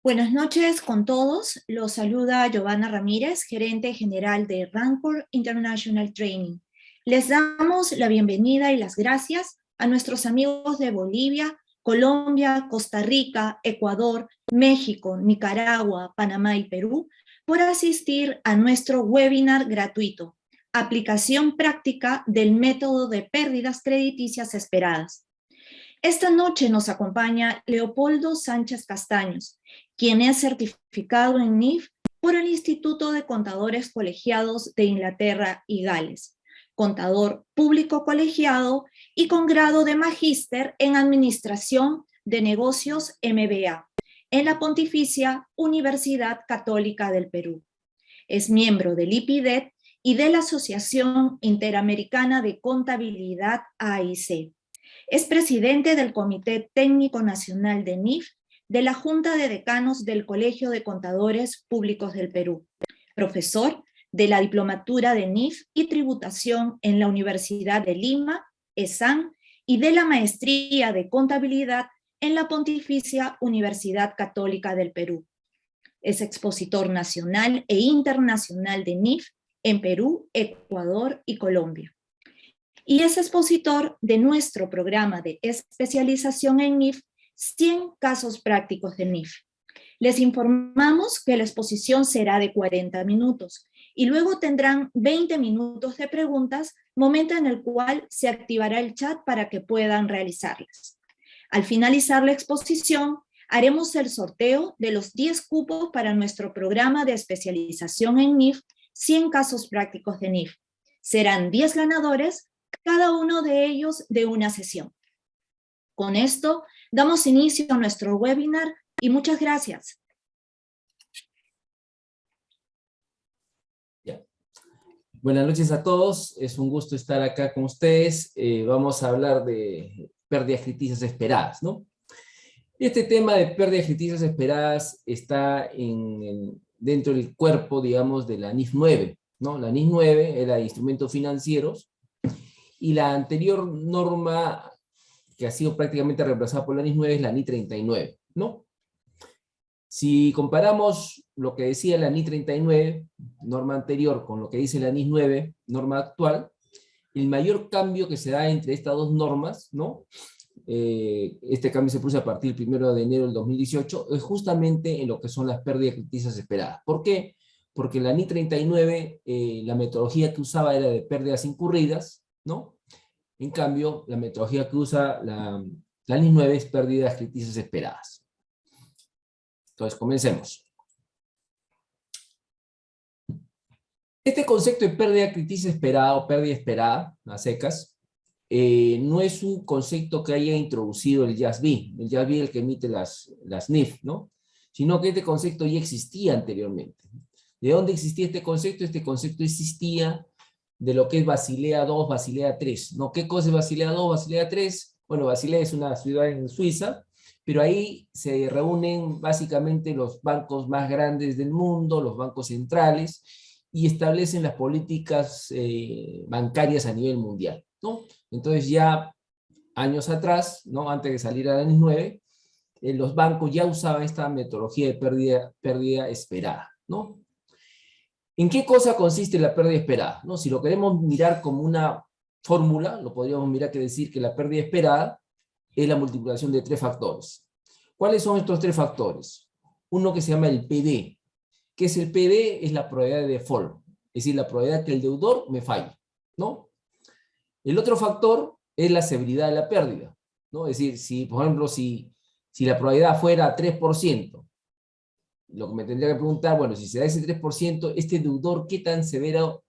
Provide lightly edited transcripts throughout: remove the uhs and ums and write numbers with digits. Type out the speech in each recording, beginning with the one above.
Buenas noches con todos. Los saluda Giovanna Ramírez, gerente general de Rancor International Training. Les damos la bienvenida y las gracias a nuestros amigos de Bolivia, Colombia, Costa Rica, Ecuador, México, Nicaragua, Panamá y Perú por asistir a nuestro webinar gratuito, Aplicación práctica del método de pérdidas crediticias esperadas. Esta noche nos acompaña Leopoldo Sánchez Castaños, quien es certificado en NIF por el Instituto de Contadores Colegiados de Inglaterra y Gales, contador público colegiado y con grado de magíster en Administración de Negocios MBA, en la Pontificia Universidad Católica del Perú. Es miembro del IPIDET y de la Asociación Interamericana de Contabilidad AIC. Es presidente del Comité Técnico Nacional de NIF, de la Junta de Decanos del Colegio de Contadores Públicos del Perú, profesor de la Diplomatura de NIF y Tributación en la Universidad de Lima, ESAN, y de la Maestría de Contabilidad en la Pontificia Universidad Católica del Perú. Es expositor nacional e internacional de NIF en Perú, Ecuador y Colombia. Y es expositor de nuestro programa de especialización en NIF, 100 casos prácticos de NIF. Les informamos que la exposición será de 40 minutos y luego tendrán 20 minutos de preguntas, momento en el cual se activará el chat para que puedan realizarlas. Al finalizar la exposición, haremos el sorteo de los 10 cupos para nuestro programa de especialización en NIF, 100 casos prácticos de NIF. Serán 10 ganadores, cada uno de ellos de una sesión. Con esto, damos inicio a nuestro webinar y muchas gracias. Ya. Buenas noches a todos, es un gusto estar acá con ustedes. Vamos a hablar de pérdidas crediticias esperadas, ¿no? Este tema de pérdidas crediticias esperadas está dentro del cuerpo, digamos, de la NIF 9, ¿no? La NIF 9 era de instrumentos financieros, y la anterior norma que ha sido prácticamente reemplazada por la NIF 9 es la NIF 39, ¿no? Si comparamos lo que decía la NIF 39, norma anterior, con lo que dice la NIF 9, norma actual, el mayor cambio que se da entre estas dos normas, ¿no? Este cambio se produce a partir del 1 de enero del 2018, es justamente en lo que son las pérdidas crediticias esperadas. ¿Por qué? Porque la NIF 39, la metodología que usaba era de pérdidas incurridas, ¿no? En cambio, la metodología que usa la NIF 9 es pérdidas crediticias esperadas. Entonces, comencemos. Este concepto de pérdida crediticia esperada o pérdida esperada, a secas, no es un concepto que haya introducido el JASB. El JASB es el que emite las NIF, ¿no? Sino que este concepto ya existía anteriormente. ¿De dónde existía este concepto? Este concepto existía de lo que es Basilea II, Basilea III, ¿no? ¿Qué cosa es Basilea II, Basilea III? Bueno, Basilea es una ciudad en Suiza, pero ahí se reúnen básicamente los bancos más grandes del mundo, los bancos centrales, y establecen las políticas bancarias a nivel mundial, ¿no? Entonces ya años atrás, ¿no? Antes de salir a la NIF 9, los bancos ya usaban esta metodología de pérdida esperada, ¿no? ¿En qué cosa consiste la pérdida esperada? ¿No? Si lo queremos mirar como una fórmula, lo podríamos mirar que decir que la pérdida esperada es la multiplicación de 3 factores. ¿Cuáles son estos 3 factores? Uno que se llama el PD. ¿Qué es el PD? Es la probabilidad de default, es decir, la probabilidad que el deudor me falle, ¿no? El otro factor es la severidad de la pérdida, ¿no? Es decir, si, por ejemplo, si la probabilidad fuera 3%, lo que me tendría que preguntar, bueno, si se da ese 3%, este deudor, ¿qué tan severo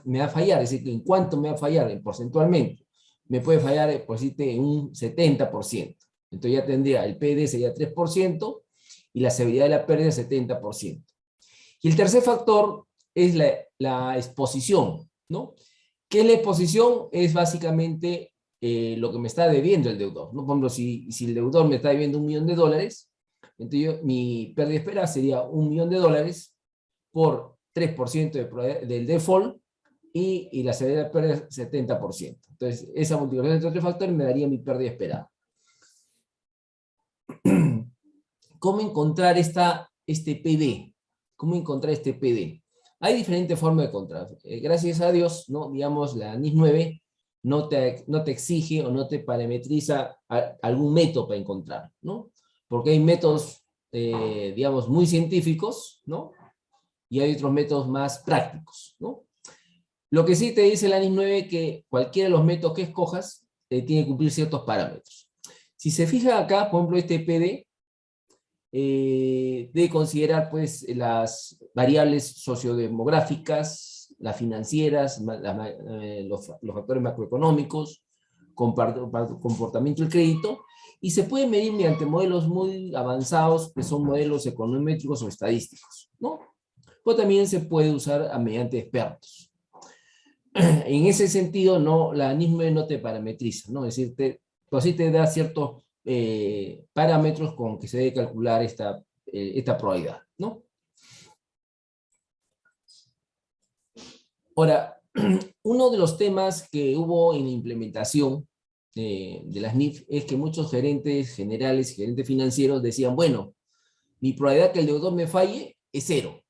me va a fallar? Es decir, ¿en cuánto me va a fallar porcentualmente? Me puede fallar, por decirte, en un 70%. Entonces ya tendría, el PD sería 3% y la severidad de la pérdida 70%. Y el tercer factor es la exposición, ¿no? ¿Qué es la exposición? Es básicamente lo que me está debiendo el deudor, ¿no? Por ejemplo, si el deudor me está debiendo $1 millón, entonces mi pérdida esperada sería $1 millón por 3% del default y la severidad de pérdida 70%. Entonces, esa multiplicación entre 3 factores me daría mi pérdida esperada. ¿cómo encontrar este PD? ¿Cómo encontrar este PD? Hay diferentes formas de encontrar. Gracias a Dios, ¿no? Digamos, la NIS 9 no te exige o no te parametriza algún método para encontrar, ¿no? Porque hay métodos, digamos, muy científicos, ¿no? Y hay otros métodos más prácticos, ¿no? Lo que sí te dice la NIS 9 que cualquiera de los métodos que escojas tiene que cumplir ciertos parámetros. Si se fija acá, por ejemplo, este PD, debe considerar pues las variables sociodemográficas, las financieras, los factores macroeconómicos, comportamiento del crédito, y se puede medir mediante modelos muy avanzados, que son modelos econométricos o estadísticos, ¿no? O también se puede usar mediante expertos. En ese sentido, no, la NIS 9 no te parametriza, ¿no? Es decir, pero sí te da ciertos parámetros con que se debe calcular esta probabilidad, ¿no? Ahora, uno de los temas que hubo en la implementación de las NIF es que muchos gerentes generales y gerentes financieros decían, bueno, mi probabilidad que el deudor me falle es 0.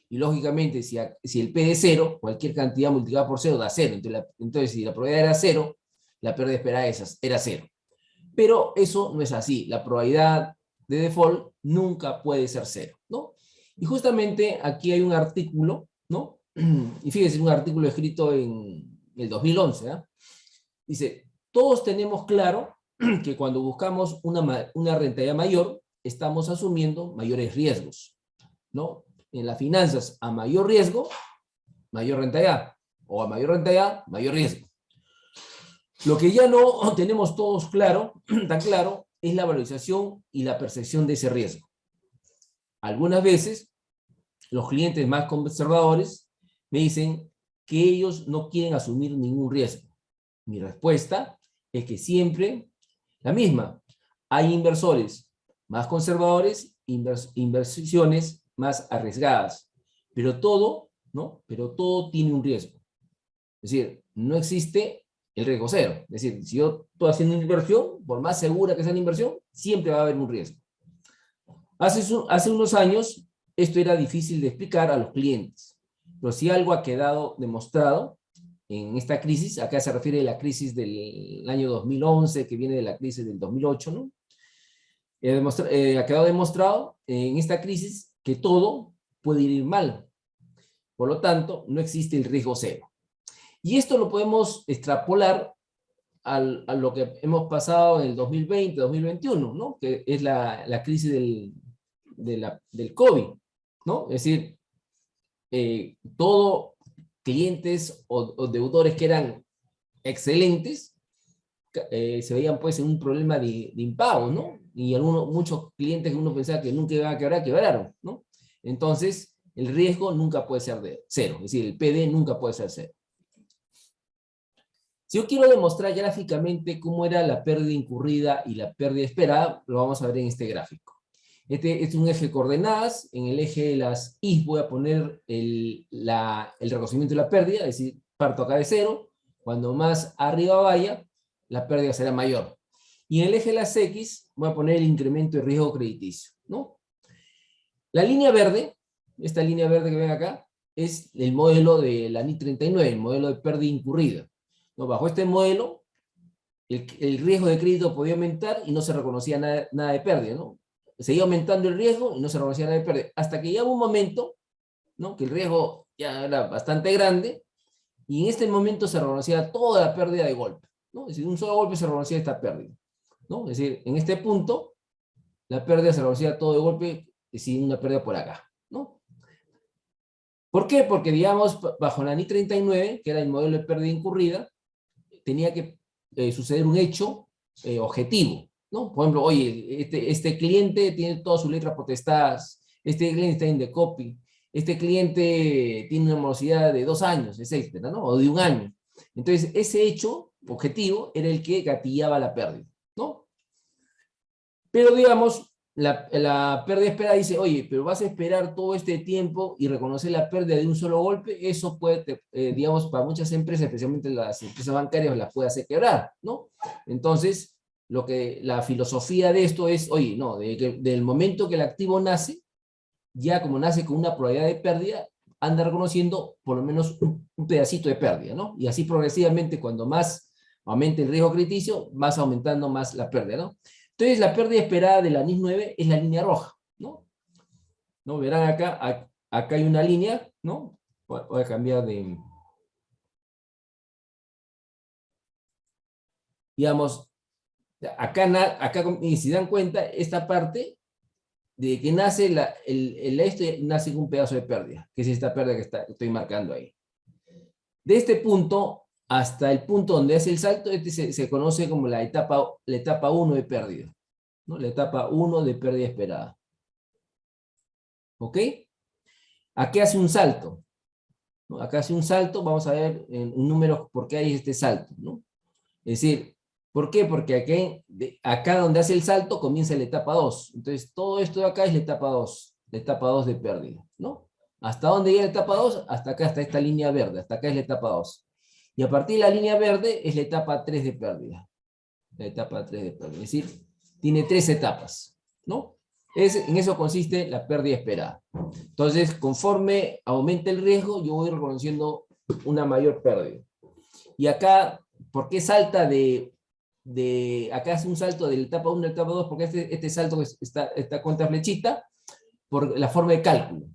Y lógicamente, si el P es 0, cualquier cantidad multiplicada por 0 da 0. Entonces, si la probabilidad era 0, la pérdida esperada era 0. Pero eso no es así. La probabilidad de default nunca puede ser 0, ¿no? Y justamente aquí hay un artículo, ¿no? Y fíjense, un artículo escrito en el 2011, ¿eh? Dice, todos tenemos claro que cuando buscamos una rentabilidad mayor, estamos asumiendo mayores riesgos, ¿no? En las finanzas, a mayor riesgo, mayor rentabilidad. O a mayor rentabilidad, mayor riesgo. Lo que ya no tenemos todos claro, tan claro, es la valorización y la percepción de ese riesgo. Algunas veces, los clientes más conservadores me dicen que ellos no quieren asumir ningún riesgo. Mi respuesta es que siempre la misma. Hay inversores más conservadores, inversiones más arriesgadas, pero todo, ¿no? Pero todo tiene un riesgo. Es decir, no existe el riesgo cero. Es decir, si yo estoy haciendo una inversión, por más segura que sea la inversión, siempre va a haber un riesgo. Hace unos años, esto era difícil de explicar a los clientes, pero si algo ha quedado demostrado en esta crisis, acá se refiere a la crisis del año 2011, que viene de la crisis del 2008, ¿no? Ha quedado demostrado en esta crisis que todo puede ir mal. Por lo tanto, no existe el riesgo cero. Y esto lo podemos extrapolar a lo que hemos pasado en el 2020, 2021, ¿no? Que es la crisis del COVID, ¿no? Es decir, todo clientes o deudores que eran excelentes se veían pues en un problema de impago, ¿no? Y muchos clientes que uno pensaba que nunca iban a quebrar, quebraron, ¿no? Entonces, el riesgo nunca puede ser de 0, es decir, el PD nunca puede ser 0. Si yo quiero demostrar gráficamente cómo era la pérdida incurrida y la pérdida esperada, lo vamos a ver en este gráfico. Este es un eje de coordenadas. En el eje de las Y voy a poner el reconocimiento de la pérdida, es decir, parto acá de 0. Cuando más arriba vaya, la pérdida será mayor. Y en el eje de las X voy a poner el incremento de riesgo crediticio, ¿no? La línea verde, esta línea verde que ven acá, es el modelo de la NIS 39, el modelo de pérdida incurrida, ¿no? Bajo este modelo, el riesgo de crédito podía aumentar y no se reconocía nada de pérdida, ¿no? Seguía aumentando el riesgo y no se reconocía nada de pérdida. Hasta que llegaba un momento, ¿no? Que el riesgo ya era bastante grande y en este momento se reconocía toda la pérdida de golpe, ¿no? Es decir, un solo golpe se reconocía esta pérdida, ¿no? Es decir, en este punto, la pérdida se reconocía todo de golpe, es decir, una pérdida por acá, ¿no? ¿Por qué? Porque, digamos, bajo la NIS 39, que era el modelo de pérdida incurrida, tenía que suceder un hecho objetivo, ¿no? Por ejemplo, oye, este cliente tiene todas sus letras potestadas, este cliente está in the copy, este cliente tiene una morosidad de 2 años, etcétera, ¿no? O de 1 año. Entonces, ese hecho objetivo era el que gatillaba la pérdida, ¿no? Pero, digamos, la pérdida esperada dice, oye, pero vas a esperar todo este tiempo y reconocer la pérdida de un solo golpe, eso puede, digamos, para muchas empresas, especialmente las empresas bancarias, las puede hacer quebrar, ¿no? Entonces, la filosofía de esto es, oye, no, del momento que el activo nace, ya como nace con una probabilidad de pérdida, anda reconociendo por lo menos un pedacito de pérdida, ¿no? Y así progresivamente, cuando más aumente el riesgo crediticio, vas aumentando más la pérdida, ¿no? Entonces, la pérdida esperada de la NIS 9 es la línea roja, ¿no? ¿No? Verán acá hay una línea, ¿no? Voy a cambiar de... Digamos, acá, y si dan cuenta, esta parte de que nace esto nace con un pedazo de pérdida, que es esta pérdida que estoy marcando ahí. De este punto hasta el punto donde hace el salto, se conoce como la etapa 1 de pérdida, ¿no? La etapa 1 de pérdida esperada. ¿Ok? Aquí hace un salto, ¿no? Acá hace un salto, vamos a ver en números por qué hay este salto, ¿no? Es decir, ¿por qué? Porque acá donde hace el salto comienza la etapa 2. Entonces, todo esto de acá es la etapa 2 de pérdida, ¿no? ¿Hasta dónde llega la etapa 2? Hasta acá, hasta esta línea verde, hasta acá es la etapa 2. Y a partir de la línea verde es la etapa 3 de pérdida. La etapa 3 de pérdida. Es decir, tiene 3 etapas, ¿no? En eso consiste la pérdida esperada. Entonces, conforme aumenta el riesgo, yo voy reconociendo una mayor pérdida. Y acá, ¿por qué salta acá hace un salto de la etapa 1 a la etapa 2? Porque este salto está contra flechita, por la forma de cálculo,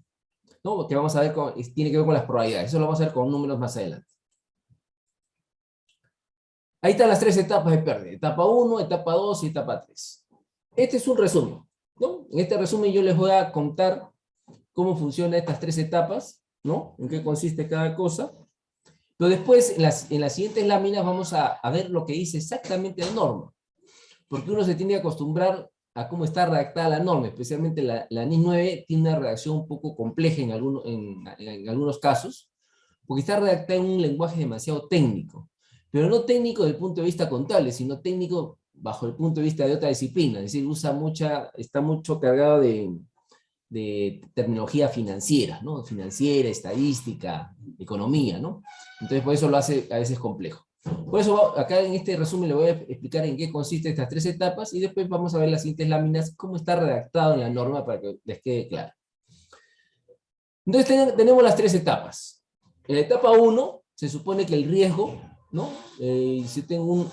¿no? Que vamos a ver, tiene que ver con las probabilidades. Eso lo vamos a ver con números más adelante. Ahí están las 3 etapas de pérdida. Etapa 1, etapa 2 y etapa 3. Este es un resumen, ¿no? En este resumen yo les voy a contar cómo funcionan estas 3 etapas, ¿no? En qué consiste cada cosa. Pero después, en las siguientes láminas, vamos a ver lo que dice exactamente la norma. Porque uno se tiene que acostumbrar a cómo está redactada la norma, especialmente la NIS 9 tiene una redacción un poco compleja en algunos casos, porque está redactada en un lenguaje demasiado técnico, pero no técnico desde el punto de vista contable, sino técnico bajo el punto de vista de otra disciplina, es decir, está mucho cargado de terminología financiera, ¿no? Financiera, estadística, economía, ¿no? Entonces por eso lo hace a veces complejo. Por eso acá en este resumen le voy a explicar en qué consisten estas 3 etapas y después vamos a ver las siguientes láminas, cómo está redactado en la norma para que les quede claro. Entonces tenemos las 3 etapas. En la etapa 1 se supone que el riesgo, ¿no? Si tengo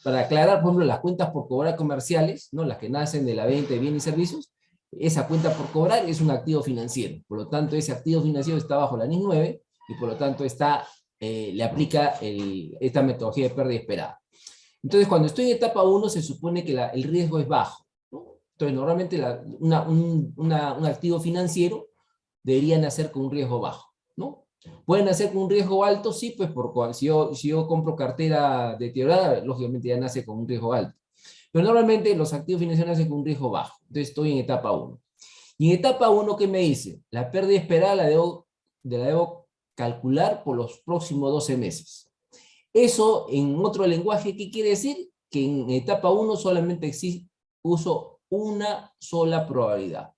para aclarar, por ejemplo, las cuentas por cobrar comerciales, ¿no? Las que nacen de la venta de bienes y servicios, esa cuenta por cobrar es un activo financiero. Por lo tanto, ese activo financiero está bajo la NIS 9 y por lo tanto le aplica esta metodología de pérdida esperada. Entonces, cuando estoy en etapa 1, se supone que el riesgo es bajo, ¿no? Entonces, normalmente un activo financiero debería nacer con un riesgo bajo, ¿no? ¿Pueden nacer con un riesgo alto? Sí, pues si yo compro cartera deteriorada, lógicamente ya nace con un riesgo alto. Pero normalmente los activos financieros nacen con un riesgo bajo. Entonces estoy en etapa 1. Y en etapa 1, ¿qué me dice? La pérdida esperada la debo calcular por los próximos 12 meses. Eso, en otro lenguaje, ¿qué quiere decir? Que en etapa 1 solamente uso una sola probabilidad.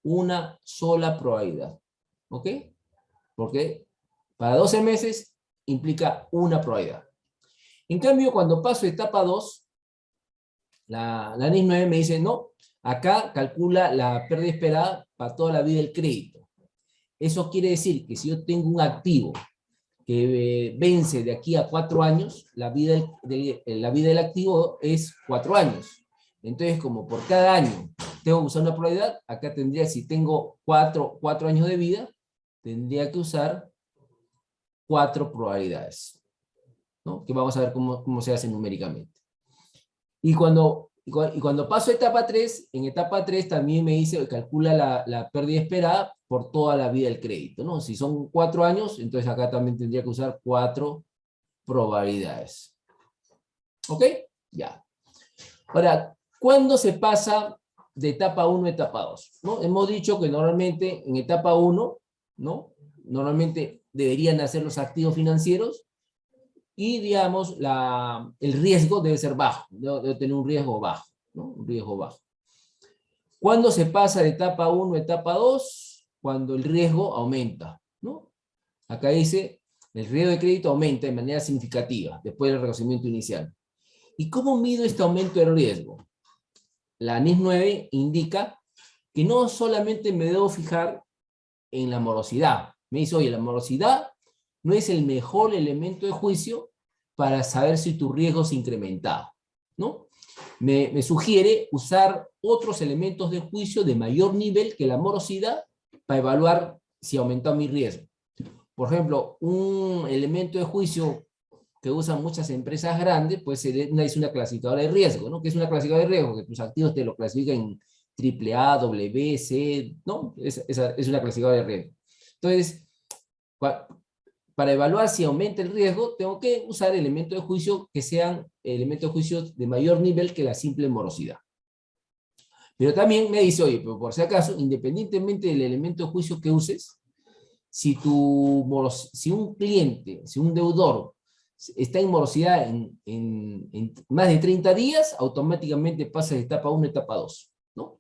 Una sola probabilidad. ¿Ok? Porque para 12 meses implica una probabilidad. En cambio, cuando paso a etapa 2, la NIS 9 me dice, no, acá calcula la pérdida esperada para toda la vida del crédito. Eso quiere decir que si yo tengo un activo que vence de aquí a 4 años, la vida del activo es 4 años. Entonces, como por cada año tengo que usar una probabilidad, acá tendría, si tengo 4 años de vida, tendría que usar 4 probabilidades, ¿no? Que vamos a ver cómo se hace numéricamente. Y cuando paso a etapa 3, en etapa 3 también me dice, calcula la pérdida esperada por toda la vida del crédito, ¿no? Si son 4 años, entonces acá también tendría que usar 4 probabilidades. ¿Ok? Ya. Ahora, ¿cuándo se pasa de etapa 1 a etapa 2? ¿No? Hemos dicho que normalmente en etapa 1, ¿no? Normalmente deberían hacer los activos financieros, y digamos, el riesgo debe ser bajo, debe tener un riesgo bajo, ¿no? Un riesgo bajo. ¿Cuándo se pasa de etapa 1 a etapa 2? Cuando el riesgo aumenta, ¿no? Acá dice, el riesgo de crédito aumenta de manera significativa después del reconocimiento inicial. ¿Y cómo mido este aumento de riesgo? La NIS 9 indica que no solamente me debo fijar en la morosidad. Me dice, oye, la morosidad no es el mejor elemento de juicio para saber si tu riesgo se ha incrementado, ¿no? Me sugiere usar otros elementos de juicio de mayor nivel que la morosidad para evaluar si ha aumentado mi riesgo. Por ejemplo, un elemento de juicio que usan muchas empresas grandes, pues es una clasificadora de riesgo, ¿no? Que es una clasificadora de riesgo, que tus activos te lo clasifican en AAA, W, C, ¿no? Es una clasificadora de riesgo. Entonces, para evaluar si aumenta el riesgo, tengo que usar elementos de juicio que sean elementos de juicio de mayor nivel que la simple morosidad. Pero también me dice, oye, pero por si acaso, independientemente del elemento de juicio que uses, si un cliente, si un deudor está en morosidad en más de 30 días, automáticamente pasa de etapa 1 a etapa 2, ¿no?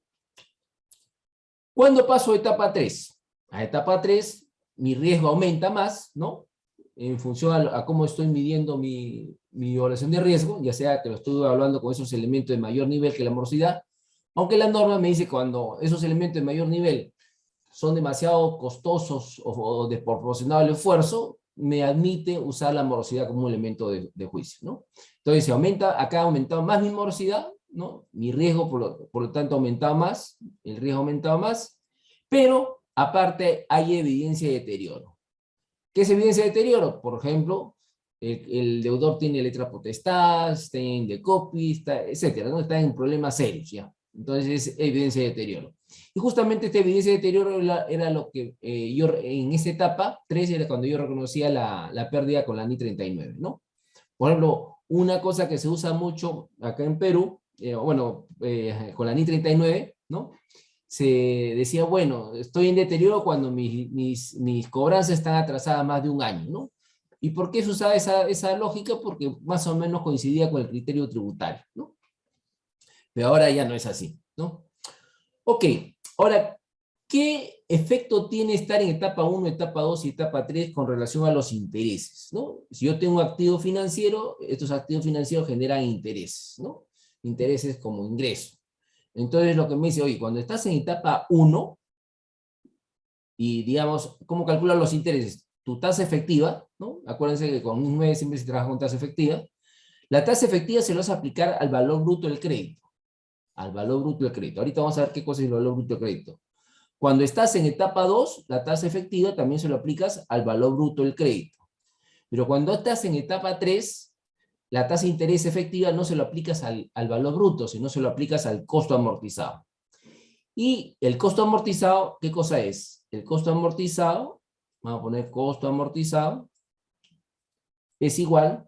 ¿Cuándo paso a etapa 3? A etapa 3, mi riesgo aumenta más, ¿no? En función a cómo estoy midiendo mi evaluación de riesgo, ya sea que lo estoy evaluando con esos elementos de mayor nivel que la morosidad, aunque la norma me dice que cuando esos elementos de mayor nivel son demasiado costosos o desproporcionados al esfuerzo, me admite usar la morosidad como un elemento de juicio, ¿no? Entonces, si aumenta, acá ha aumentado más mi morosidad, ¿no? Mi riesgo, por lo tanto, ha aumentado más, el riesgo ha aumentado más, pero aparte hay evidencia de deterioro. ¿Qué es evidencia de deterioro? Por ejemplo, el deudor tiene letra potestad, está en decopy, etcétera, ¿no? Está en problemas serios, ¿ya? Entonces, es evidencia de deterioro. Y justamente esta evidencia de deterioro era lo que yo, en esta etapa 3, era cuando yo reconocía la pérdida con la NI 39, ¿no? Por ejemplo, una cosa que se usa mucho acá en Perú, con la NI 39, ¿no? Se decía, bueno, estoy en deterioro cuando mis cobranzas están atrasadas más de un año, ¿no? ¿Y por qué se usaba esa lógica? Porque más o menos coincidía con el criterio tributario, ¿no? Pero ahora ya no es así, ¿no? Ok, ahora, ¿qué efecto tiene estar en etapa 1, etapa 2 y etapa 3 con relación a los intereses, ¿no? Si yo tengo un activo financiero, estos activos financieros generan intereses, ¿no? Intereses como ingreso. Entonces lo que me dice, oye, cuando estás en etapa 1, y digamos, ¿cómo calculan los intereses? Tu tasa efectiva, ¿no? Acuérdense que con un 9 siempre se trabaja con tasa efectiva. La tasa efectiva se lo vas a aplicar al valor bruto del crédito. Al valor bruto del crédito. Ahorita vamos a ver qué cosa es el valor bruto del crédito. Cuando estás en etapa 2, la tasa efectiva también se lo aplicas al valor bruto del crédito. Pero cuando estás en etapa 3, la tasa de interés efectiva no se lo aplicas al valor bruto, sino se lo aplicas al costo amortizado. Y el costo amortizado, ¿qué cosa es? El costo amortizado, vamos a poner costo amortizado, es igual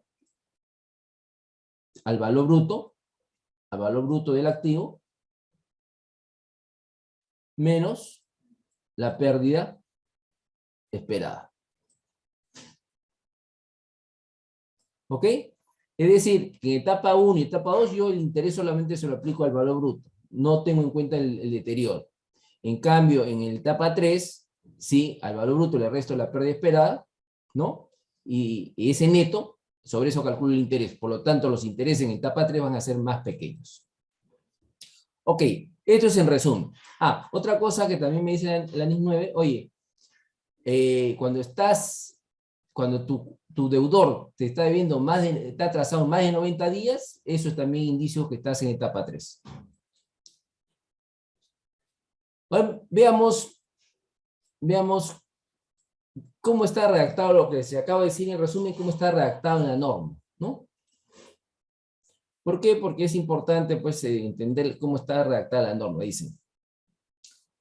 al valor bruto del activo, menos la pérdida esperada. ¿Ok? Es decir, que en etapa 1 y etapa 2 yo el interés solamente se lo aplico al valor bruto. No tengo en cuenta el deterioro. En cambio, en la etapa 3, sí, al valor bruto le resto la pérdida esperada, ¿no? Y ese neto, sobre eso calculo el interés. Por lo tanto, los intereses en etapa 3 van a ser más pequeños. Ok, esto es en resumen. Otra cosa que también me dice la NIS 9, oye, cuando tu deudor te está debiendo está atrasado más de 90 días, eso es también indicio que estás en etapa 3. Bueno, veamos cómo está redactado lo que se acaba de decir en resumen, cómo está redactado en la norma, ¿no? ¿Por qué? Porque es importante pues, entender cómo está redactada la norma. Dice,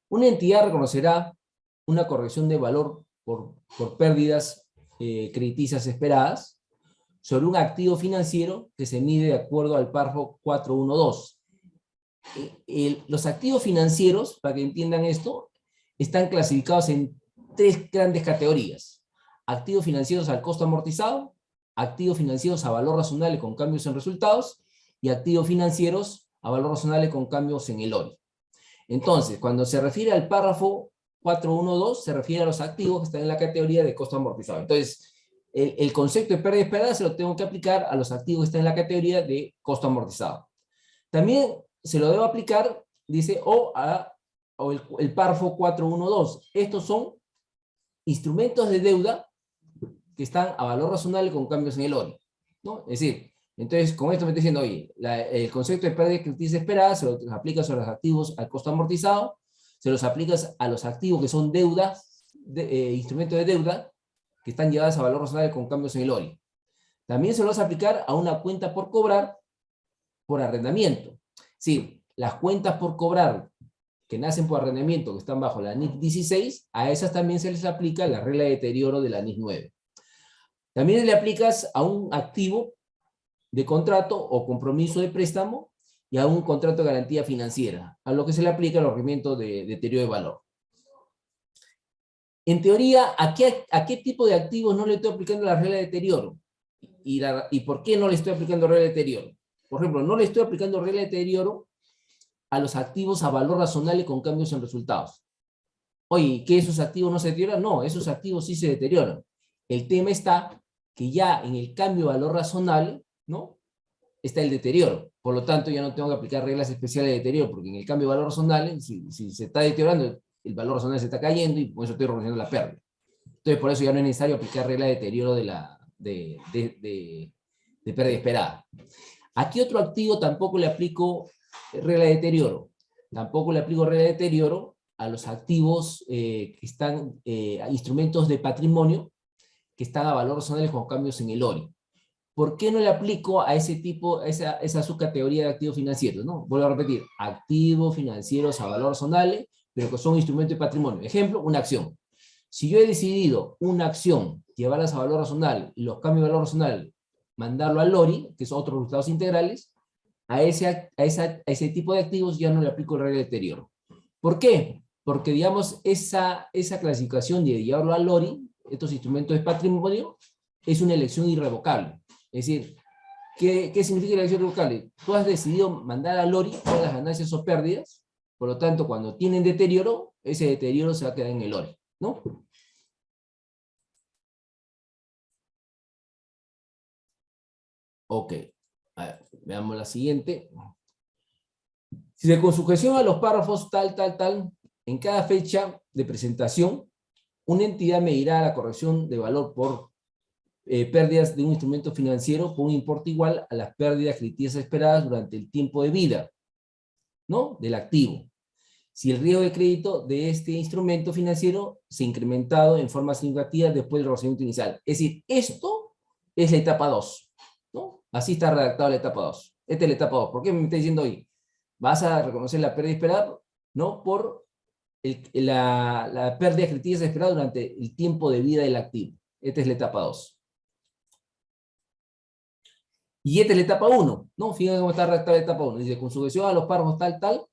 una entidad reconocerá una corrección de valor por pérdidas crediticias esperadas sobre un activo financiero que se mide de acuerdo al párrafo 412. Los activos financieros, para que entiendan esto, están clasificados en 3 grandes categorías. Activos financieros al costo amortizado, activos financieros a valor razonable con cambios en resultados, y activos financieros a valor razonable con cambios en el ORI. Entonces, cuando se refiere al párrafo 412, se refiere a los activos que están en la categoría de costo amortizado. Entonces, el concepto de pérdida esperada se lo tengo que aplicar a los activos que están en la categoría de costo amortizado. También se lo debo aplicar, dice, o el párrafo 412. Estos son instrumentos de deuda que están a valor razonable con cambios en el ORI, ¿no? Es decir, entonces con esto me estoy diciendo, oye, el concepto de pérdida crediticia esperada se lo aplicas a los activos al costo amortizado, se los aplicas a los activos que son deuda, instrumentos de deuda, que están llevadas a valor razonable con cambios en el ORI. También se los vas a aplicar a una cuenta por cobrar por arrendamiento. Sí, las cuentas por cobrar que nacen por arrendamiento, que están bajo la NIC 16, a esas también se les aplica la regla de deterioro de la NIC 9. También le aplicas a un activo de contrato o compromiso de préstamo y a un contrato de garantía financiera, a lo que se le aplica el reglamento de deterioro de valor. En teoría, ¿a qué tipo de activos no le estoy aplicando la regla de deterioro? ¿Y por qué no le estoy aplicando regla de deterioro? Por ejemplo, no le estoy aplicando regla de deterioro a los activos a valor razonable con cambios en resultados. Oye, ¿que esos activos no se deterioran? No, esos activos sí se deterioran. El tema está que ya en el cambio de valor razonable, ¿no?, está el deterioro. Por lo tanto, ya no tengo que aplicar reglas especiales de deterioro, porque en el cambio de valor razonable, si se está deteriorando, el valor razonable se está cayendo y por eso estoy reconociendo la pérdida. Entonces, por eso ya no es necesario aplicar regla de deterioro de pérdida esperada. Aquí otro activo tampoco le aplico regla de deterioro. Tampoco le aplico regla de deterioro a los activos que están, a instrumentos de patrimonio que están a valor razonable con cambios en el ORI. ¿Por qué no le aplico a ese tipo, esa subcategoría de activos financieros? ¿No? Vuelvo a repetir, activos financieros a valor razonable, pero que son instrumentos de patrimonio. Ejemplo, una acción. Si yo he decidido una acción, llevarlas a valor razonable, y los cambios de valor razonable, mandarlo al ORI, que son otros resultados integrales, a ese tipo de activos ya no le aplico el regla de deterioro. ¿Por qué? Porque, digamos, esa clasificación de llevarlo al ORI, estos instrumentos de patrimonio, es una elección irrevocable. Es decir, ¿qué significa la elección irrevocable? Tú has decidido mandar al ORI todas las ganancias o pérdidas, por lo tanto, cuando tienen deterioro, ese deterioro se va a quedar en el ORI, ¿no? Ok, a ver, veamos la siguiente. Si se consujeción a los párrafos tal, en cada fecha de presentación, una entidad medirá la corrección de valor por pérdidas de un instrumento financiero con un importe igual a las pérdidas crediticias esperadas durante el tiempo de vida, ¿no?, del activo. Si el riesgo de crédito de este instrumento financiero se ha incrementado en forma significativa después del reconocimiento inicial. Es decir, esto es la etapa 2, ¿no? Así está redactada la etapa 2. Esta es la etapa 2. ¿Por qué me está diciendo hoy? Vas a reconocer la pérdida esperada, ¿no?, por la pérdida crediticia esperada durante el tiempo de vida del activo. Esta es la etapa 2. Y esta es la etapa 1, ¿no? Fíjense cómo está redactada la etapa 1. Dice, con sujeción a los párrafos tal,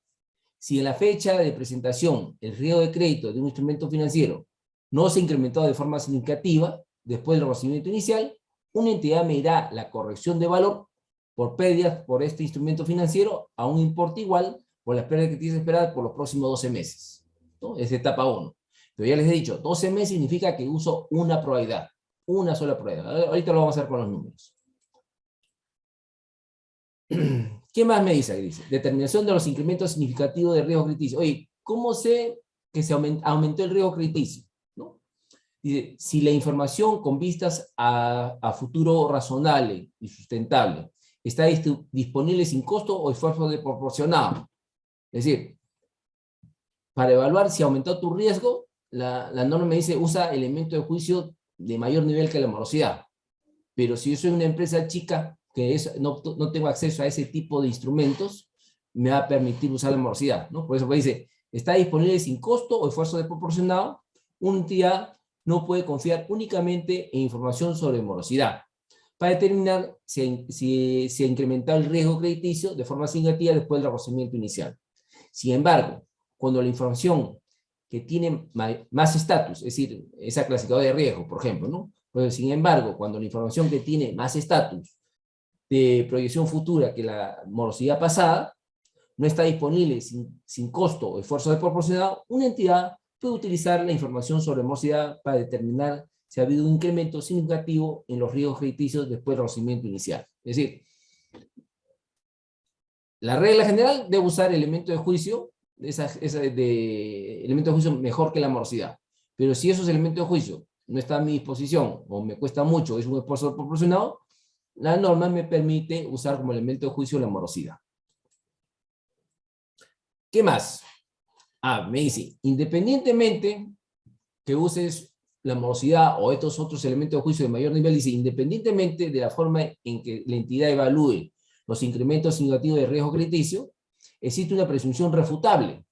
si en la fecha de presentación el riesgo de crédito de un instrumento financiero no se ha incrementado de forma significativa después del reconocimiento inicial, una entidad medirá la corrección de valor por pérdidas por este instrumento financiero a un importe igual por las pérdidas que tienes esperadas por los próximos 12 meses, ¿no? Es etapa 1. Pero ya les he dicho, 12 meses significa que uso una probabilidad, una sola probabilidad. Ahorita lo vamos a hacer con los números. ¿Qué más me dice? Dice, determinación de los incrementos significativos de riesgo crediticio. Oye, ¿cómo sé que se aumentó el riesgo crediticio? ¿No? Dice, si la información con vistas a futuro razonable y sustentable está disponible sin costo o esfuerzo desproporcionado. Es decir, para evaluar si aumentó tu riesgo, la norma me dice, usa elemento de juicio de mayor nivel que la morosidad. Pero si yo soy una empresa chica, que no tengo acceso a ese tipo de instrumentos, me va a permitir usar la morosidad, ¿no? Por eso dice, está disponible sin costo o esfuerzo desproporcionado, una entidad no puede confiar únicamente en información sobre morosidad, para determinar si se ha incrementado el riesgo crediticio de forma significativa después del reconocimiento inicial. Sin embargo, cuando la información que tiene más estatus, es decir, esa clasificadora de riesgo, por ejemplo, ¿no? Pues, sin embargo, cuando la información que tiene más estatus de proyección futura que la morosidad pasada no está disponible sin costo o esfuerzo desproporcionado, una entidad puede utilizar la información sobre morosidad para determinar si ha habido un incremento significativo en los riesgos crediticios después del reconocimiento inicial. Es decir, la regla general debe usar elemento de juicio, elemento de juicio mejor que la morosidad. Pero si esos elementos de juicio no están a mi disposición o me cuesta mucho, es un esfuerzo proporcionado, la norma me permite usar como elemento de juicio la morosidad. ¿Qué más? Me dice, independientemente que uses la morosidad o estos otros elementos de juicio de mayor nivel, dice, independientemente de la forma en que la entidad evalúe los incrementos significativos de riesgo crediticio, existe una presunción refutable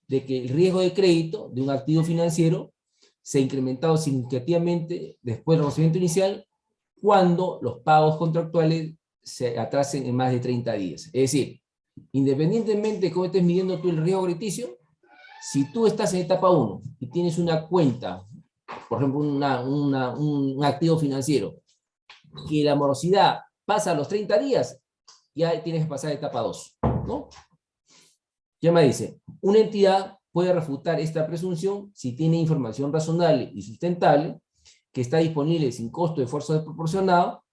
de que el riesgo de crédito de un activo financiero se ha incrementado significativamente después del reconocimiento inicial cuando los pagos contractuales se atrasen en más de 30 días. Es decir, independientemente de cómo estés midiendo tú el riesgo crediticio, si tú estás en etapa 1 y tienes una cuenta, por ejemplo, un activo financiero, que la morosidad pasa a los 30 días, ya tienes que pasar a etapa 2, ¿no? Ya me dice, una entidad puede refutar esta presunción si tiene información razonable y sustentable, que está disponible sin costo de esfuerzo desproporcionado,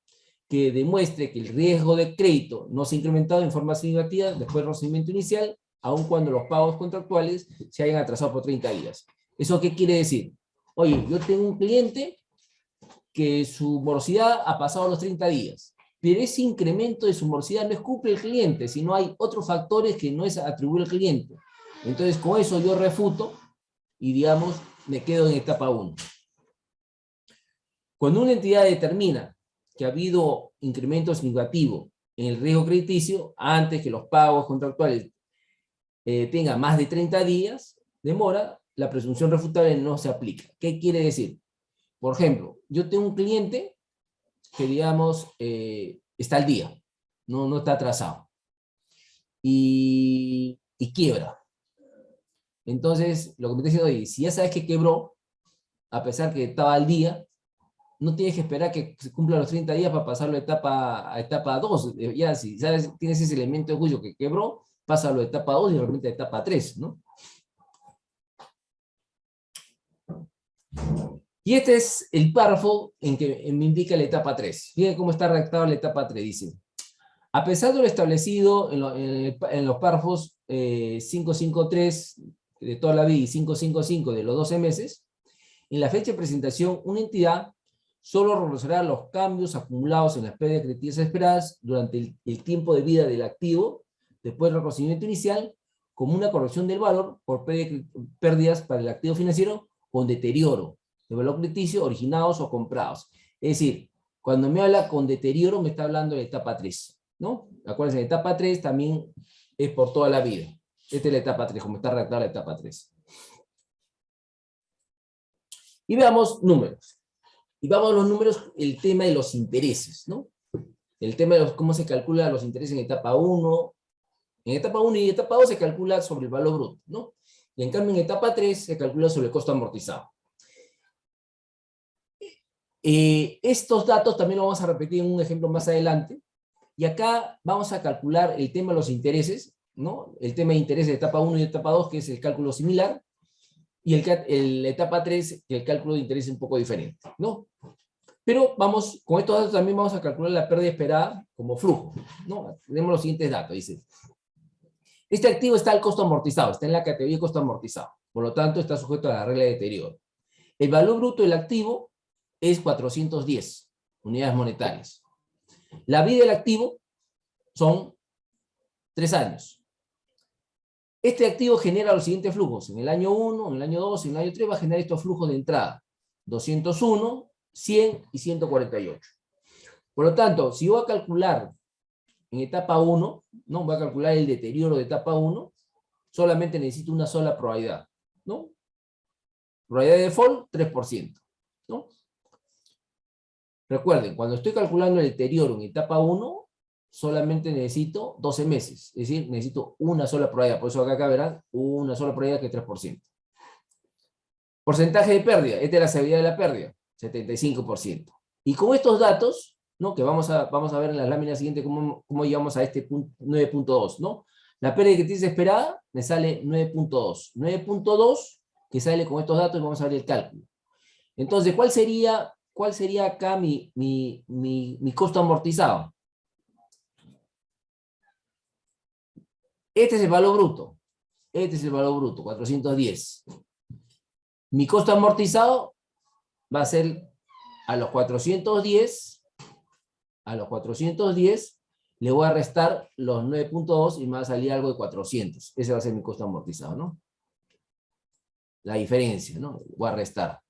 que demuestre que el riesgo de crédito no se ha incrementado en forma significativa después del reconocimiento inicial, aun cuando los pagos contractuales se hayan atrasado por 30 días. ¿Eso qué quiere decir? Oye, yo tengo un cliente que su morosidad ha pasado los 30 días, pero ese incremento de su morosidad no es culpa del cliente, sino hay otros factores que no es atribuible al cliente. Entonces, con eso yo refuto y, digamos, me quedo en etapa 1. Cuando una entidad determina que ha habido incremento significativo en el riesgo crediticio antes que los pagos contractuales tengan más de 30 días de mora, la presunción refutable no se aplica. ¿Qué quiere decir? Por ejemplo, yo tengo un cliente que, digamos, está al día, no está atrasado, y quiebra. Entonces, lo que me está diciendo hoy, si ya sabes que quebró, a pesar que estaba al día, no tienes que esperar que se cumplan los 30 días para pasarlo a etapa 2. Ya, si sabes, tienes ese elemento de juicio que quebró, pásalo a etapa 2 y realmente a etapa 3, ¿no? Y este es el párrafo en que me indica la etapa 3. Fíjense cómo está redactada la etapa 3. Dice, a pesar de lo establecido en los párrafos 553 de toda la vida y 555 de los 12 meses, en la fecha de presentación, una entidad solo reconocerá los cambios acumulados en las pérdidas crediticias esperadas durante el tiempo de vida del activo, después del reconocimiento inicial, como una corrección del valor por pérdidas para el activo financiero con deterioro de valor crediticio originados o comprados. Es decir, cuando me habla con deterioro, me está hablando de etapa 3, ¿no? Acuérdense, la etapa 3 también es por toda la vida. Esta es la etapa 3, como está redactada la etapa 3. Y veamos números. Y vamos a los números, el tema de los intereses, ¿no? El tema de cómo se calculan los intereses en etapa 1. En etapa 1 y etapa 2 se calcula sobre el valor bruto, ¿no? Y en cambio en etapa 3 se calcula sobre el costo amortizado. Estos datos también los vamos a repetir en un ejemplo más adelante. Y acá vamos a calcular el tema de los intereses, ¿no? El tema de intereses de etapa 1 y etapa 2, que es el cálculo similar. Y la etapa 3, que el cálculo de interés es un poco diferente, ¿no? Pero vamos, con estos datos también vamos a calcular la pérdida esperada como flujo, ¿no? Tenemos los siguientes datos, dice. Este activo está al costo amortizado, está en la categoría de costo amortizado, por lo tanto está sujeto a la regla de deterioro. El valor bruto del activo es 410 unidades monetarias. La vida del activo son 3 años. Este activo genera los siguientes flujos. En el año 1, en el año 2, en el año 3 va a generar estos flujos de entrada. 201, 100 y 148. Por lo tanto, si voy a calcular en etapa 1, ¿no? Voy a calcular el deterioro de etapa 1, solamente necesito una sola probabilidad, ¿no? Probabilidad de default, 3%, ¿no? Recuerden, cuando estoy calculando el deterioro en etapa 1, solamente necesito 12 meses, es decir, necesito una sola probabilidad, por eso acá verán una sola probabilidad que es 3%. Porcentaje de pérdida, esta es la severidad de la pérdida, 75%. Y con estos datos, ¿no? Que vamos a ver en las láminas siguientes cómo llegamos a este 9.2, ¿no? La pérdida crediticia esperada me sale 9.2. 9.2 que sale con estos datos y vamos a ver el cálculo. Entonces, ¿cuál sería acá mi costo amortizado? Este es el valor bruto. Este es el valor bruto, 410. Mi costo amortizado va a ser a los 410, le voy a restar los 9.2 y me va a salir algo de 400. Ese va a ser mi costo amortizado, ¿no? La diferencia, ¿no? Voy a restar.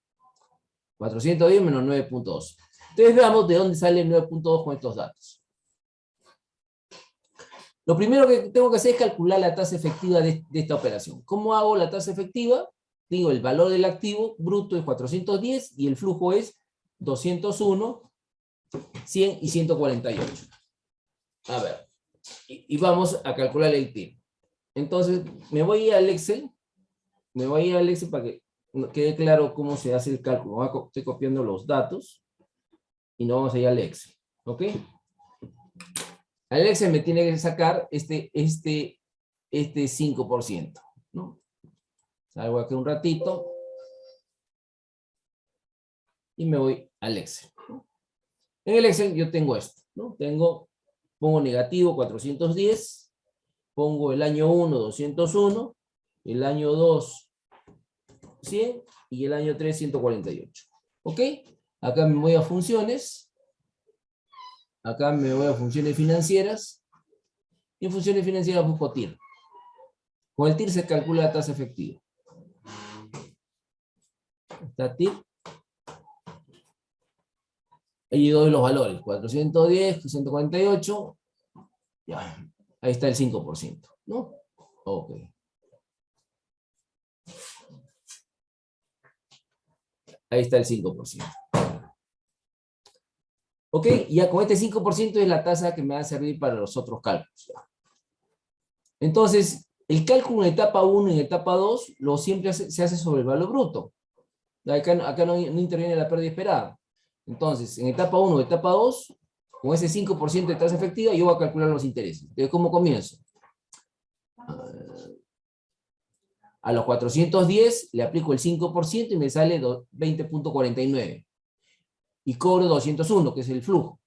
410 menos 9.2. Entonces veamos de dónde sale el 9.2 con estos datos. Lo primero que tengo que hacer es calcular la tasa efectiva de esta operación. ¿Cómo hago la tasa efectiva? Digo, el valor del activo bruto es 410 y el flujo es 201, 100 y 148. A ver, y vamos a calcular el tiempo. Entonces, me voy a ir al Excel. Para que quede claro cómo se hace el cálculo. Estoy copiando los datos y nos vamos a ir al Excel. ¿Ok? Al Excel me tiene que sacar este 5%. ¿No? Salgo aquí un ratito y me voy al Excel. ¿No? En el Excel yo tengo esto, ¿no? Pongo negativo 410, pongo el año 1 201, el año 2 100 y el año 3 148. ¿Ok? Acá me voy a funciones. Acá me voy a funciones financieras. Y en funciones financieras busco TIR. Con el TIR se calcula la tasa efectiva. Está TIR. Ahí doy los valores. 410, 148. Ya. Ahí está el 5%. ¿No? Ok. Ahí está el 5%. Ok, ya con este 5% es la tasa que me va a servir para los otros cálculos. Entonces, el cálculo en etapa 1 y en etapa 2 siempre se hace sobre el valor bruto. Acá no interviene la pérdida esperada. Entonces, en etapa 1 o etapa 2, con ese 5% de tasa efectiva, yo voy a calcular los intereses. Entonces, ¿cómo comienzo? A los 410 le aplico el 5% y me sale 20.49. Y cobro 201, que es el flujo.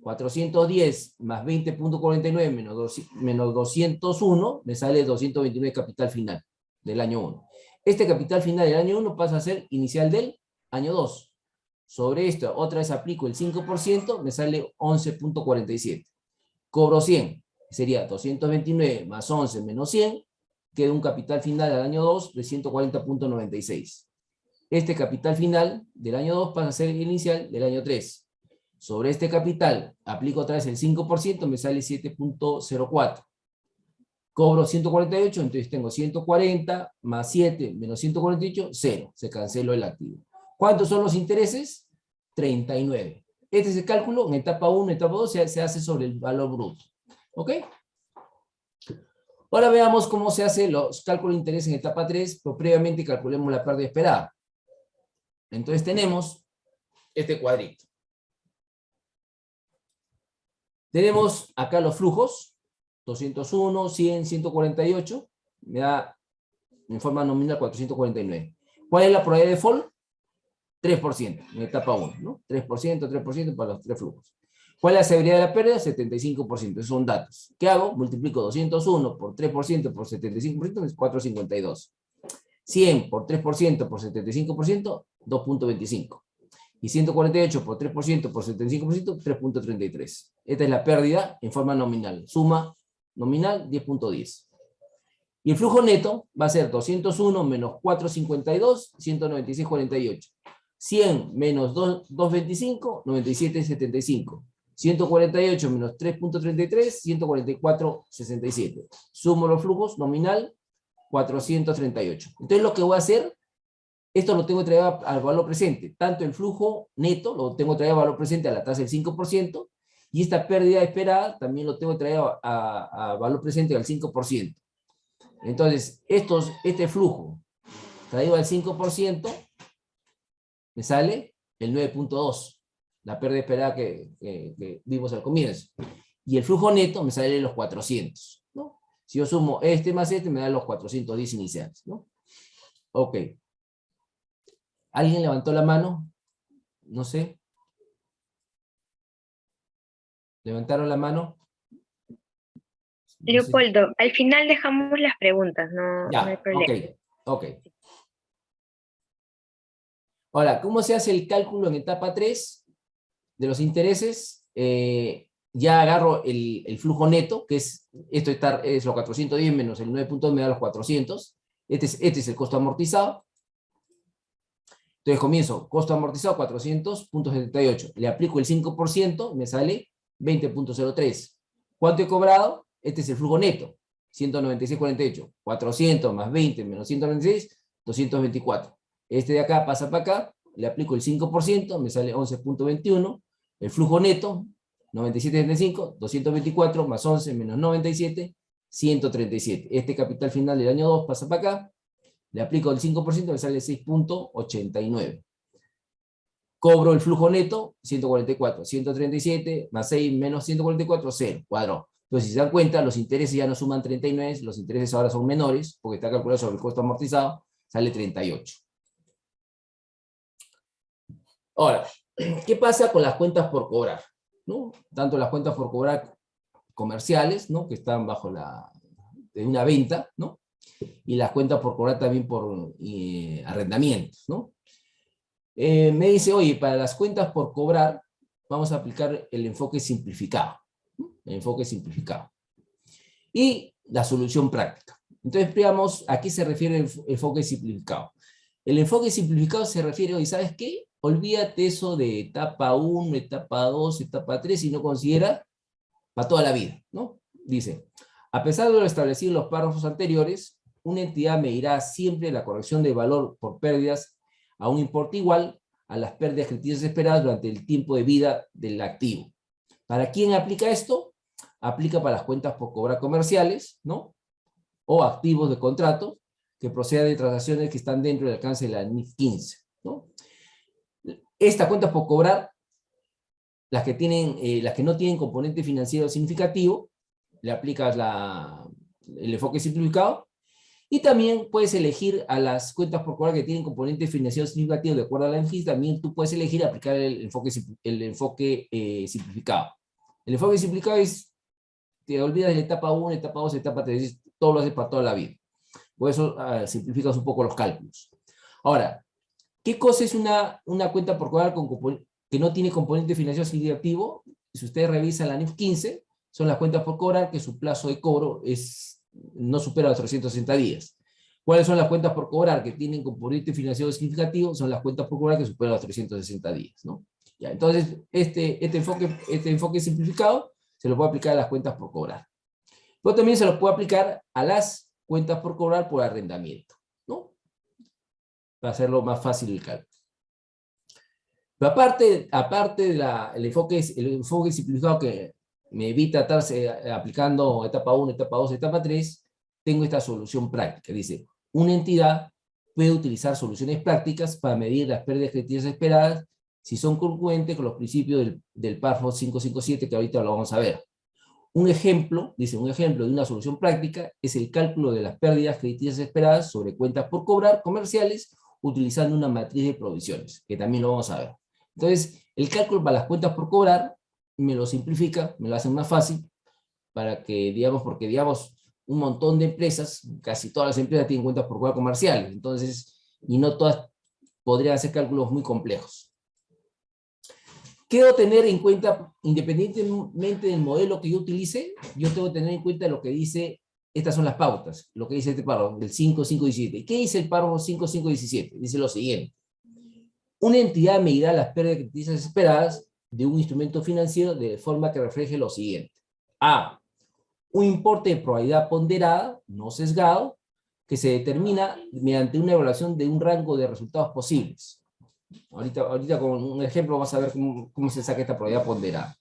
410 más 20.49 menos 201, me sale 229 capital final del año 1. Este capital final del año 1 pasa a ser inicial del año 2. Sobre esto, otra vez aplico el 5%, me sale 11.47. Cobro 100, sería 229 más 11 menos 100, queda un capital final del año 2 de 140.96. Este capital final del año 2 pasa a ser el inicial del año 3. Sobre este capital, aplico otra vez el 5%, me sale 7.04. Cobro 148, entonces tengo 140 más 7 menos 148, 0. Se canceló el activo. ¿Cuántos son los intereses? 39. Este es el cálculo en etapa 1, etapa 2, se hace sobre el valor bruto. ¿Ok? Ahora veamos cómo se hacen los cálculos de interés en etapa 3, pero previamente calculemos la pérdida esperada. Entonces tenemos este cuadrito. Tenemos acá los flujos, 201, 100, 148, me da en forma nominal 449. ¿Cuál es la probabilidad de default? 3% en etapa 1, ¿no? 3% para los tres flujos. ¿Cuál es la severidad de la pérdida? 75%, esos son datos. ¿Qué hago? Multiplico 201 por 3% por 75%, es 452. 100 por 3% por 75%, 2.25. Y 148 por 3% por 75%, 3.33. Esta es la pérdida en forma nominal. Suma nominal 10.10. Y el flujo neto va a ser 201 menos 452, 196.48. 100 menos 225, 97.75. 148 menos 3.33, 144.67. Sumo los flujos nominal 438. Entonces lo que voy a hacer, esto lo tengo traído al valor presente. Tanto el flujo neto lo tengo traído al valor presente a la tasa del 5%, y esta pérdida esperada también lo tengo traído a valor presente al 5%. Entonces, este flujo traído al 5%, me sale el 9.2, la pérdida esperada que vimos al comienzo. Y el flujo neto me sale los 400, ¿no? Si yo sumo este más este, me da los 410 iniciales, ¿no? Ok. ¿Alguien levantó la mano? No sé. ¿Levantaron la mano? No sé. Leopoldo, al final dejamos las preguntas, no hay Ya, ok, problema. ok. Ahora, ¿cómo se hace el cálculo en etapa 3 de los intereses? Ya agarro el flujo neto, que es, es los 410 menos el 9.2 me da los 400. Este es el costo amortizado. Entonces comienzo, costo amortizado 400.78. Le aplico el 5%, me sale 20.03. ¿Cuánto he cobrado? Este es el flujo neto, 196.48. 400 más 20 menos 196, 224. Este de acá pasa para acá, le aplico el 5%, me sale 11.21. El flujo neto, 97.75, 224 más 11 menos 97, 137. Este capital final del año 2 pasa para acá, le aplico el 5%, me sale 6.89. Cobro el flujo neto, 144, 137 más 6 menos 144, 0, cuadro. Entonces, si se dan cuenta, los intereses ya no suman 39, los intereses ahora son menores, porque está calculado sobre el costo amortizado, sale 38. Ahora, ¿qué pasa con las cuentas por cobrar? ¿No? Tanto las cuentas por cobrar comerciales, ¿no? Que están bajo de una venta, ¿no? Y las cuentas por cobrar también por arrendamientos, ¿no? Me dice, oye, para las cuentas por cobrar, vamos a aplicar el enfoque simplificado, ¿no? El enfoque simplificado. Y la solución práctica. Entonces, veamos a qué se refiere el enfoque simplificado. El enfoque simplificado se refiere, oye, ¿sabes qué? Olvídate eso de etapa 1, etapa 2, etapa 3, y no considera para toda la vida, ¿no? Dice, a pesar de lo establecido en los párrafos anteriores, una entidad medirá siempre la corrección de valor por pérdidas a un importe igual a las pérdidas crediticias esperadas durante el tiempo de vida del activo. ¿Para quién aplica esto? Aplica para las cuentas por cobrar comerciales, ¿no? O activos de contrato que procedan de transacciones que están dentro del alcance de la NIF 15, ¿no? Estas cuentas por cobrar, las que no tienen componente financiero significativo, le aplicas el enfoque simplificado, y también puedes elegir a las cuentas por cobrar que tienen componente financiero significativo de acuerdo a la NIF, también tú puedes elegir aplicar el enfoque simplificado. El enfoque simplificado es, te olvidas de la etapa 1, etapa 2, etapa 3, todo lo haces para toda la vida. Por eso simplificas un poco los cálculos. Ahora, ¿qué cosa es una cuenta por cobrar que no tiene componente financiero significativo? Si ustedes revisan la NIF 15, son las cuentas por cobrar que su plazo de cobro no supera los 360 días. ¿Cuáles son las cuentas por cobrar que tienen componente financiero significativo? Son las cuentas por cobrar que superan los 360 días, ¿no? Ya, entonces, este enfoque simplificado se lo puede aplicar a las cuentas por cobrar. Pero también se lo puede aplicar a las cuentas por cobrar por arrendamiento, ¿no? Para hacerlo más fácil el cálculo. Pero aparte del enfoque simplificado que me evita estarse aplicando etapa 1, etapa 2, etapa 3, tengo esta solución práctica. Dice, una entidad puede utilizar soluciones prácticas para medir las pérdidas crediticias esperadas si son congruentes con los principios del párrafo 557, que ahorita lo vamos a ver. Un ejemplo de una solución práctica es el cálculo de las pérdidas crediticias esperadas sobre cuentas por cobrar comerciales utilizando una matriz de provisiones, que también lo vamos a ver. Entonces, el cálculo para las cuentas por cobrar me lo simplifica, me lo hace más fácil, para que, porque un montón de empresas, casi todas las empresas tienen cuentas por cobrar comerciales, entonces, y no todas podrían hacer cálculos muy complejos. ¿Qué debo tener en cuenta, independientemente del modelo que yo utilice? Yo tengo que tener en cuenta lo que dice, estas son las pautas, lo que dice este párrafo, el 5.5.17. ¿Qué dice el párrafo 5.5.17? Dice lo siguiente. Una entidad medirá las pérdidas crediticias esperadas de un instrumento financiero de forma que refleje lo siguiente. A. Un importe de probabilidad ponderada, no sesgado, que se determina mediante una evaluación de un rango de resultados posibles. Ahorita con un ejemplo vamos a ver cómo se saca esta probabilidad ponderada.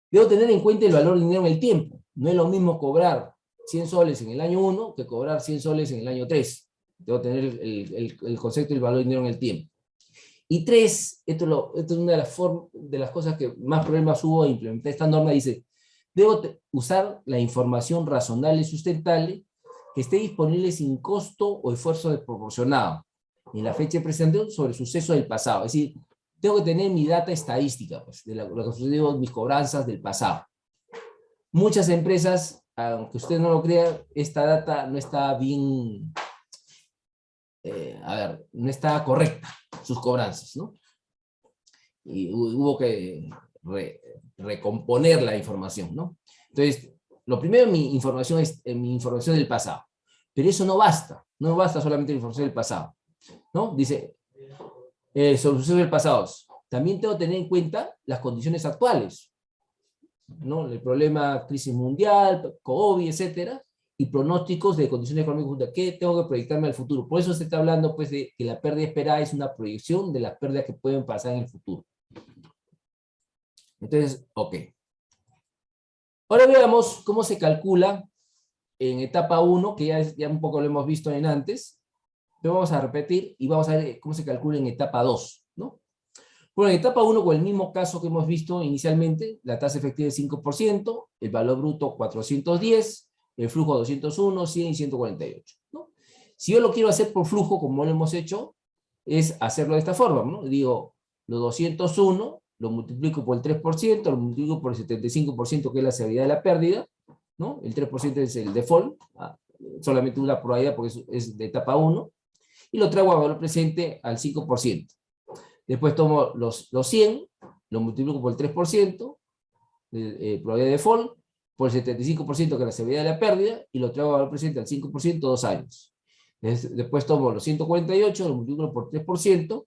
Debo tener en cuenta el valor del dinero en el tiempo. No es lo mismo cobrar 100 soles en el año 1 que cobrar 100 soles en el año 3. Debo tener el concepto del valor del dinero en el tiempo. Y 3, esto es una de las cosas que más problemas hubo a implementar esta norma, dice, debo usar la información razonable y sustentable que esté disponible sin costo o esfuerzo desproporcionado en la fecha de presentación sobre sucesos del pasado. Es decir, tengo que tener mi data estadística, pues, de lo que sucedió, mis cobranzas del pasado. Muchas empresas, aunque usted no lo crea, esta data no está bien, no está correcta, sus cobranzas, ¿no? Y hubo que recomponer la información, ¿no? Entonces, lo primero, mi información es mi información del pasado. Pero eso no basta solamente la información del pasado, ¿no? Dice, solución del pasado. También tengo que tener en cuenta las condiciones actuales, ¿no? El problema, crisis mundial, COVID, etcétera, y pronósticos de condiciones económicas. ¿Qué tengo que proyectarme al futuro? Por eso se está hablando, pues, de que la pérdida esperada es una proyección de las pérdidas que pueden pasar en el futuro. Entonces, ok. Ahora veamos cómo se calcula en etapa 1, que ya un poco lo hemos visto en antes, pero vamos a repetir y vamos a ver cómo se calcula en etapa 2, ¿no? Bueno, en etapa 1, con el mismo caso que hemos visto inicialmente, la tasa efectiva es 5%, el valor bruto 410, el flujo 201, 100 y 148, ¿no? Si yo lo quiero hacer por flujo, como lo hemos hecho, es hacerlo de esta forma, ¿no? Digo, los 201 lo multiplico por el 3%, lo multiplico por el 75%, que es la severidad de la pérdida, ¿no? El 3% es el default, solamente una probabilidad porque es de etapa 1, y lo traigo a valor presente al 5%. Después tomo los 100, lo multiplico por el 3%, probabilidad de default, por el 75%, que es la severidad de la pérdida, y lo traigo a valor presente al 5%, 2 años. Después tomo los 148, lo multiplico por 3%,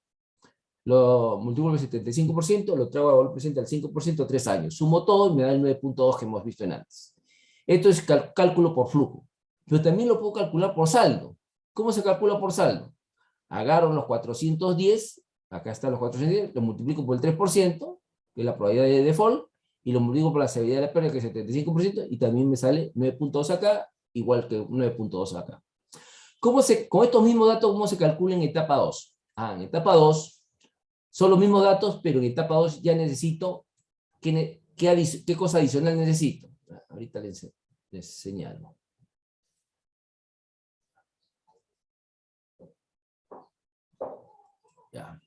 lo multiplico por el 75%, lo traigo a valor presente al 5%, 3 años. Sumo todo y me da el 9.2 que hemos visto en antes. Esto es cálculo por flujo. Pero también lo puedo calcular por saldo. ¿Cómo se calcula por saldo? Agarro los 410, acá están los 410, lo multiplico por el 3%, que es la probabilidad de default, y lo multiplico por la severidad de la pérdida, que es el 75%, y también me sale 9.2 acá, igual que 9.2 acá. Con estos mismos datos, ¿cómo se calcula en etapa 2? En etapa 2 son los mismos datos, pero en etapa 2 ya necesito, ¿qué cosa adicional necesito? Ahorita les señalo. Ya.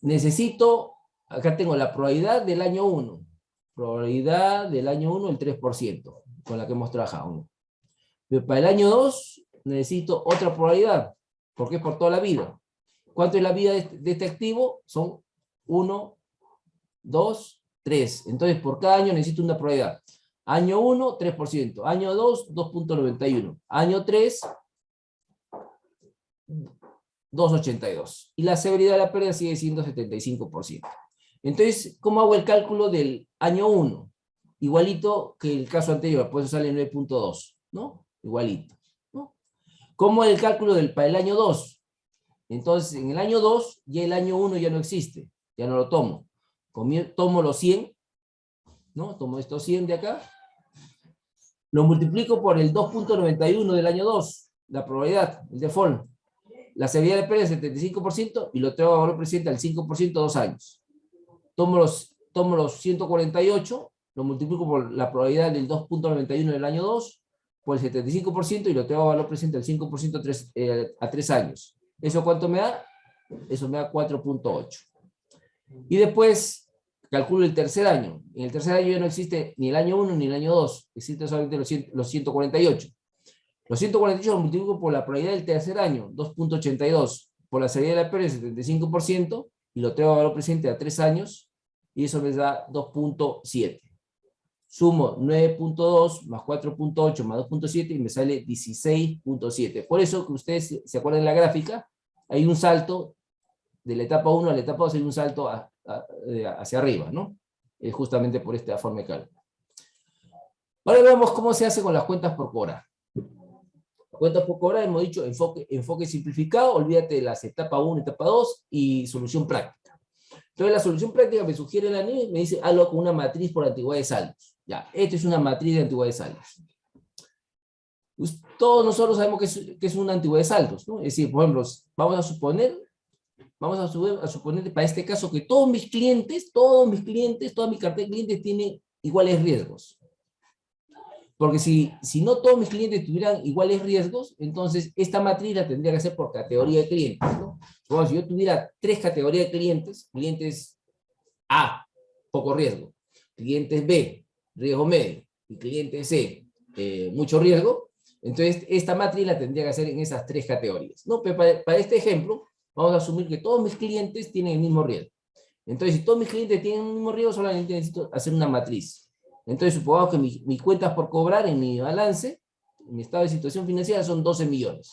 Necesito, acá tengo la probabilidad del año 1. Probabilidad del año 1, el 3%, con la que hemos trabajado. Pero para el año 2 necesito otra probabilidad, porque es por toda la vida. ¿Cuánto es la vida de este activo? Son 1, 2, 3. Entonces, por cada año necesito una probabilidad. Año 1, 3%. Año 2, 2.91. Año 3, 2.82. Y la severidad de la pérdida sigue siendo 75%. Entonces, ¿cómo hago el cálculo del año 1? Igualito que el caso anterior, por eso sale 9.2, ¿no? Igualito, ¿no? ¿Cómo es el cálculo para el año 2? Entonces, en el año 2, ya el año 1 ya no existe, ya no lo tomo. Tomo los 100, ¿no? Tomo estos 100 de acá, lo multiplico por el 2.91 del año 2, la probabilidad, el default. La severidad de pérdida es 75% y lo traigo a valor presente al 5%, 2 años. Tomo los 148, lo multiplico por la probabilidad del 2.91 del año 2, por el 75% y lo traigo a valor presente al 5% a 3 años. ¿Eso cuánto me da? Eso me da 4.8. Y después calculo el tercer año. En el tercer año ya no existe ni el año 1 ni el año 2. Existen solamente los 148. Los 148 los multiplico por la probabilidad del tercer año, 2.82. Por la severidad de la pérdida, 75%. Y lo traigo a valor presente a 3 años. Y eso me da 2.7. Sumo 9.2 más 4.8 más 2.7 y me sale 16.7. Por eso que ustedes se acuerdan de la gráfica, hay un salto de la etapa 1 a la etapa 2, hay un salto hacia arriba, ¿no? Justamente por esta forma de cálculo. Ahora veamos cómo se hace con las cuentas por cobrar. Cuentas por cobrar, hemos dicho enfoque simplificado, olvídate de las etapa 1, etapa 2 y solución práctica. Entonces la solución práctica me sugiere la NIE, me dice hazlo con una matriz por antigüedad de saldos. Ya, esta es una matriz de antigüedad de saldos. Todos nosotros sabemos que es una antigüedad de saldos, ¿no? Es decir, por ejemplo, vamos a suponer para este caso que todos mis clientes, toda mi cartera de clientes tiene iguales riesgos. Porque si no todos mis clientes tuvieran iguales riesgos, entonces esta matriz la tendría que hacer por categoría de clientes, ¿no? Bueno, si yo tuviera 3 categorías de clientes, clientes A, poco riesgo, clientes B, riesgo medio, y clientes C, mucho riesgo, entonces esta matriz la tendría que hacer en esas 3 categorías, ¿no? Pero para este ejemplo, vamos a asumir que todos mis clientes tienen el mismo riesgo. Entonces, si todos mis clientes tienen el mismo riesgo, solamente necesito hacer una matriz. Entonces, supongamos que mis cuentas por cobrar en mi balance, en mi estado de situación financiera, son 12 millones.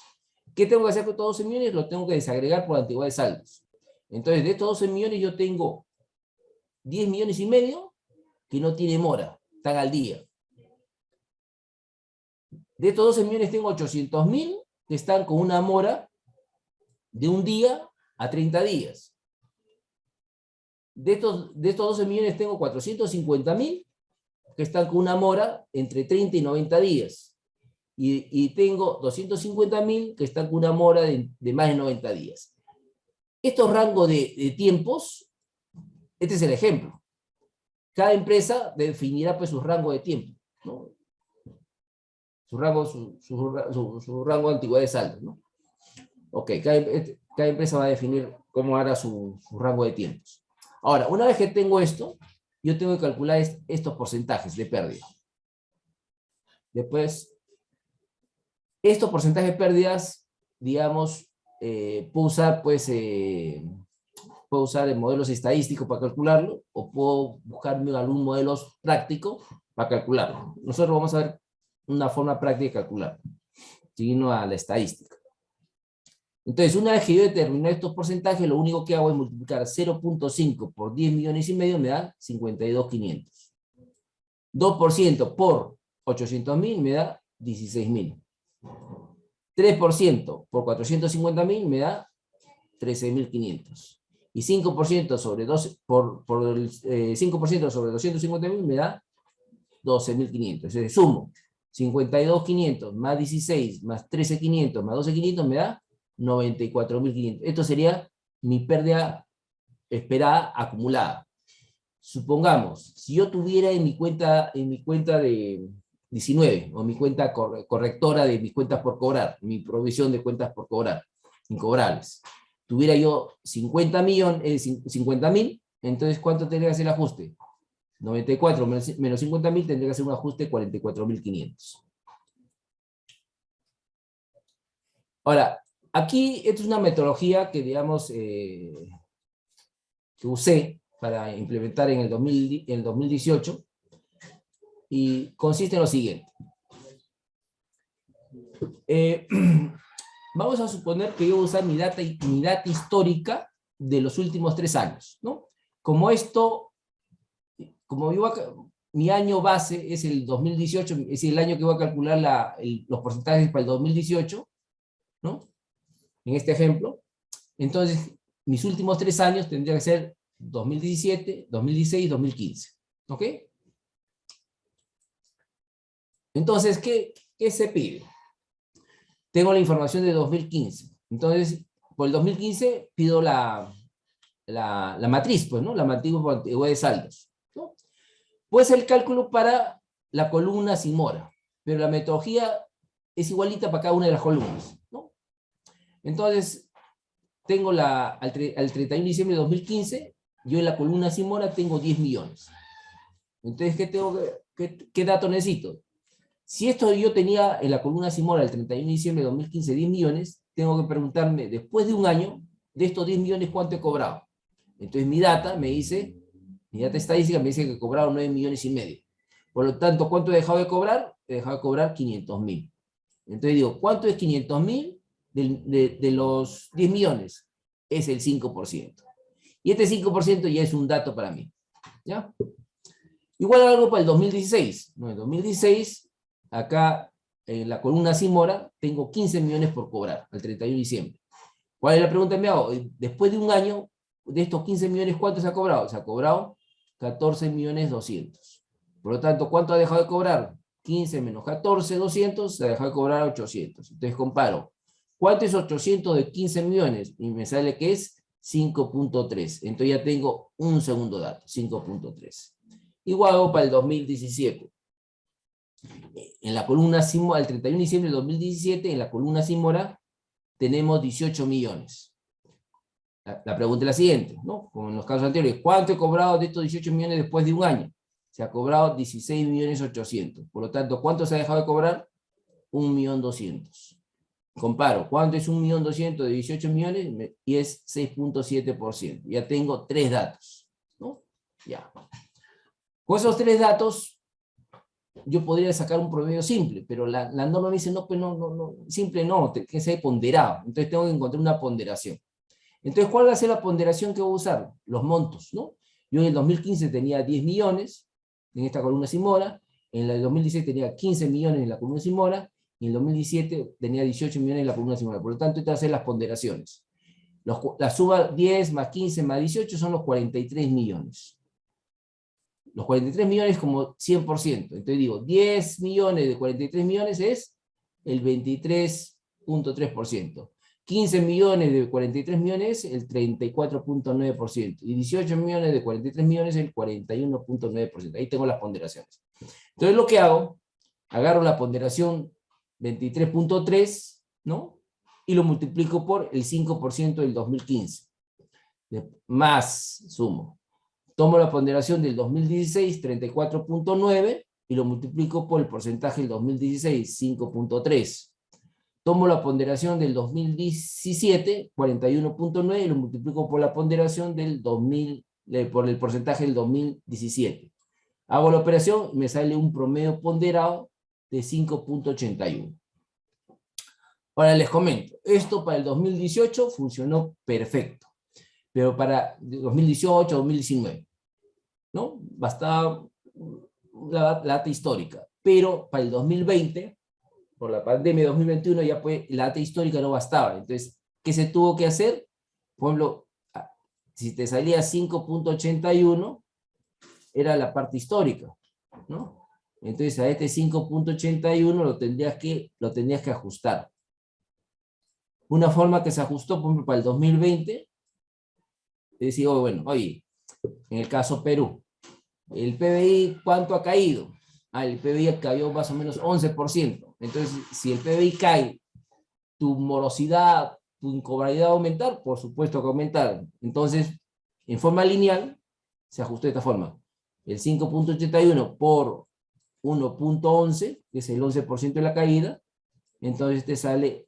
¿Qué tengo que hacer con estos 12 millones? Lo tengo que desagregar por antigüedad de saldos. Entonces, de estos 12 millones yo tengo 10 millones y medio que no tiene mora, están al día. De estos 12 millones tengo 800.000 que están con una mora de un día a 30 días. De estos 12 millones tengo 450.000 que están con una mora entre 30 y 90 días. Y tengo 250.000 que están con una mora de más de 90 días. Estos rangos de tiempos, este es el ejemplo. Cada empresa definirá pues su rango de tiempo, ¿no? Su rango de antigüedad de saldo, ¿no? Ok, cada empresa va a definir cómo hará su rango de tiempos. Ahora, una vez que tengo esto, yo tengo que calcular estos porcentajes de pérdida. Después, estos porcentajes de pérdidas, digamos, puedo usar, pues, puedo usar modelos estadísticos para calcularlo, o puedo buscarme algún modelo práctico para calcularlo. Nosotros vamos a ver una forma práctica de calcularlo, siguiendo a la estadística. Entonces, una vez que yo determino estos porcentajes, lo único que hago es multiplicar 0.5 por 10 millones y medio, me da 52.500. 2% por 800.000 me da 16.000. 3% por 450.000 me da 13.500. Y 5% sobre 12, por el 5% sobre 250.000 me da 12.500. Entonces sumo 52.500 más 16 más 13.500 más 12.500 me da 94.500. Esto sería mi pérdida esperada acumulada. Supongamos, si yo tuviera en mi cuenta de 19, o mi cuenta correctora de mis cuentas por cobrar, mi provisión de cuentas por cobrar, incobrables, tuviera yo 50.000, entonces ¿cuánto tendría que hacer el ajuste? 94 menos 50.000 tendría que hacer un ajuste de 44.500. Ahora, aquí esta es una metodología que, digamos, que usé para implementar en el 2018, y consiste en lo siguiente. Vamos a suponer que yo voy a usar mi data histórica de los últimos 3 años, ¿no? Mi año base es el 2018, es el año que voy a calcular los porcentajes para el 2018, ¿no? En este ejemplo. Entonces, mis últimos 3 años tendría que ser 2017, 2016, 2015. ¿Ok? Entonces, ¿qué se pide? Tengo la información de 2015. Entonces, por el 2015 pido la matriz, pues, ¿no? La matriz por antigüedad de saldos, ¿no? Puede ser el cálculo para la columna sin mora, pero la metodología es igualita para cada una de las columnas, ¿no? Entonces, tengo al 31 de diciembre de 2015, yo en la columna sin mora tengo 10 millones. Entonces, ¿qué dato necesito? Si esto yo tenía en la columna sin mora el 31 de diciembre de 2015 10 millones, tengo que preguntarme, después de un año, de estos 10 millones, ¿cuánto he cobrado? Entonces mi data estadística me dice que he cobrado 9 millones y medio. Por lo tanto, ¿cuánto he dejado de cobrar? He dejado de cobrar 500.000. Entonces digo, ¿cuánto es 500.000 de los 10 millones? Es el 5%. Y este 5% ya es un dato para mí. ¿Ya? Igual algo para el 2016. No, en 2016... acá en la columna sin mora tengo 15 millones por cobrar al 31 de diciembre. ¿Cuál es la pregunta que me hago? Después de un año, de estos 15 millones, ¿cuánto se ha cobrado? Se ha cobrado 14.200.000. Por lo tanto, ¿cuánto ha dejado de cobrar? 15 menos 14.200, se ha dejado de cobrar 800. Entonces comparo, ¿cuánto es 800 de 15 millones? Y me sale que es 5.3. Entonces ya tengo un segundo dato, 5.3. Igual hago para el 2017. En la columna sin mora, el 31 de diciembre de 2017, en la columna sin mora, tenemos 18 millones. La pregunta es la siguiente, ¿no? Como en los casos anteriores, ¿cuánto he cobrado de estos 18 millones después de un año? Se ha cobrado 16.800.000. Por lo tanto, ¿cuánto se ha dejado de cobrar? 1.200.000. Comparo, ¿cuánto es 1.200.000 de 18 millones? Y es 6.7%. Ya tengo 3 datos, ¿no? Ya. Con esos 3 datos, yo podría sacar un promedio simple, pero la norma me dice, no, pues no, simple no, que sea ponderado. Entonces tengo que encontrar una ponderación. Entonces, ¿cuál va a ser la ponderación que voy a usar? Los montos, ¿no? Yo en el 2015 tenía 10 millones en esta columna sin mora, en el 2016 tenía 15 millones en la columna sin mora, y en el 2017 tenía 18 millones en la columna sin mora. Por lo tanto, tengo que hacer las ponderaciones. La suma 10 más 15 más 18 son los 43 millones. Los 43 millones como 100%. Entonces digo, 10 millones de 43 millones es el 23.3%. 15 millones de 43 millones, el 34.9%. Y 18 millones de 43 millones, el 41.9%. Ahí tengo las ponderaciones. Entonces lo que hago, agarro la ponderación 23.3, ¿no? Y lo multiplico por el 5% del 2015. Más sumo. Tomo la ponderación del 2016, 34.9, y lo multiplico por el porcentaje del 2016, 5.3. Tomo la ponderación del 2017, 41.9, y lo multiplico por la ponderación del por el porcentaje del 2017. Hago la operación y me sale un promedio ponderado de 5.81. Ahora les comento, esto para el 2018 funcionó perfecto, pero para 2018, 2019, ¿no? Bastaba la data histórica, pero para el 2020, por la pandemia de 2021, ya pues la data histórica no bastaba. Entonces, ¿qué se tuvo que hacer? Por ejemplo, si te salía 5.81, era la parte histórica, ¿no? Entonces, a este 5.81 lo tendrías que ajustar. Una forma que se ajustó, por ejemplo, para el 2020, es decir, bueno, oye, en el caso Perú, el PBI, ¿cuánto ha caído? El PBI cayó más o menos 11%. Entonces, si el PBI cae, tu morosidad, tu incobrabilidad va a aumentar, por supuesto que aumentar. Entonces, en forma lineal, se ajustó de esta forma. El 5.81 por 1.11, que es el 11% de la caída, entonces te sale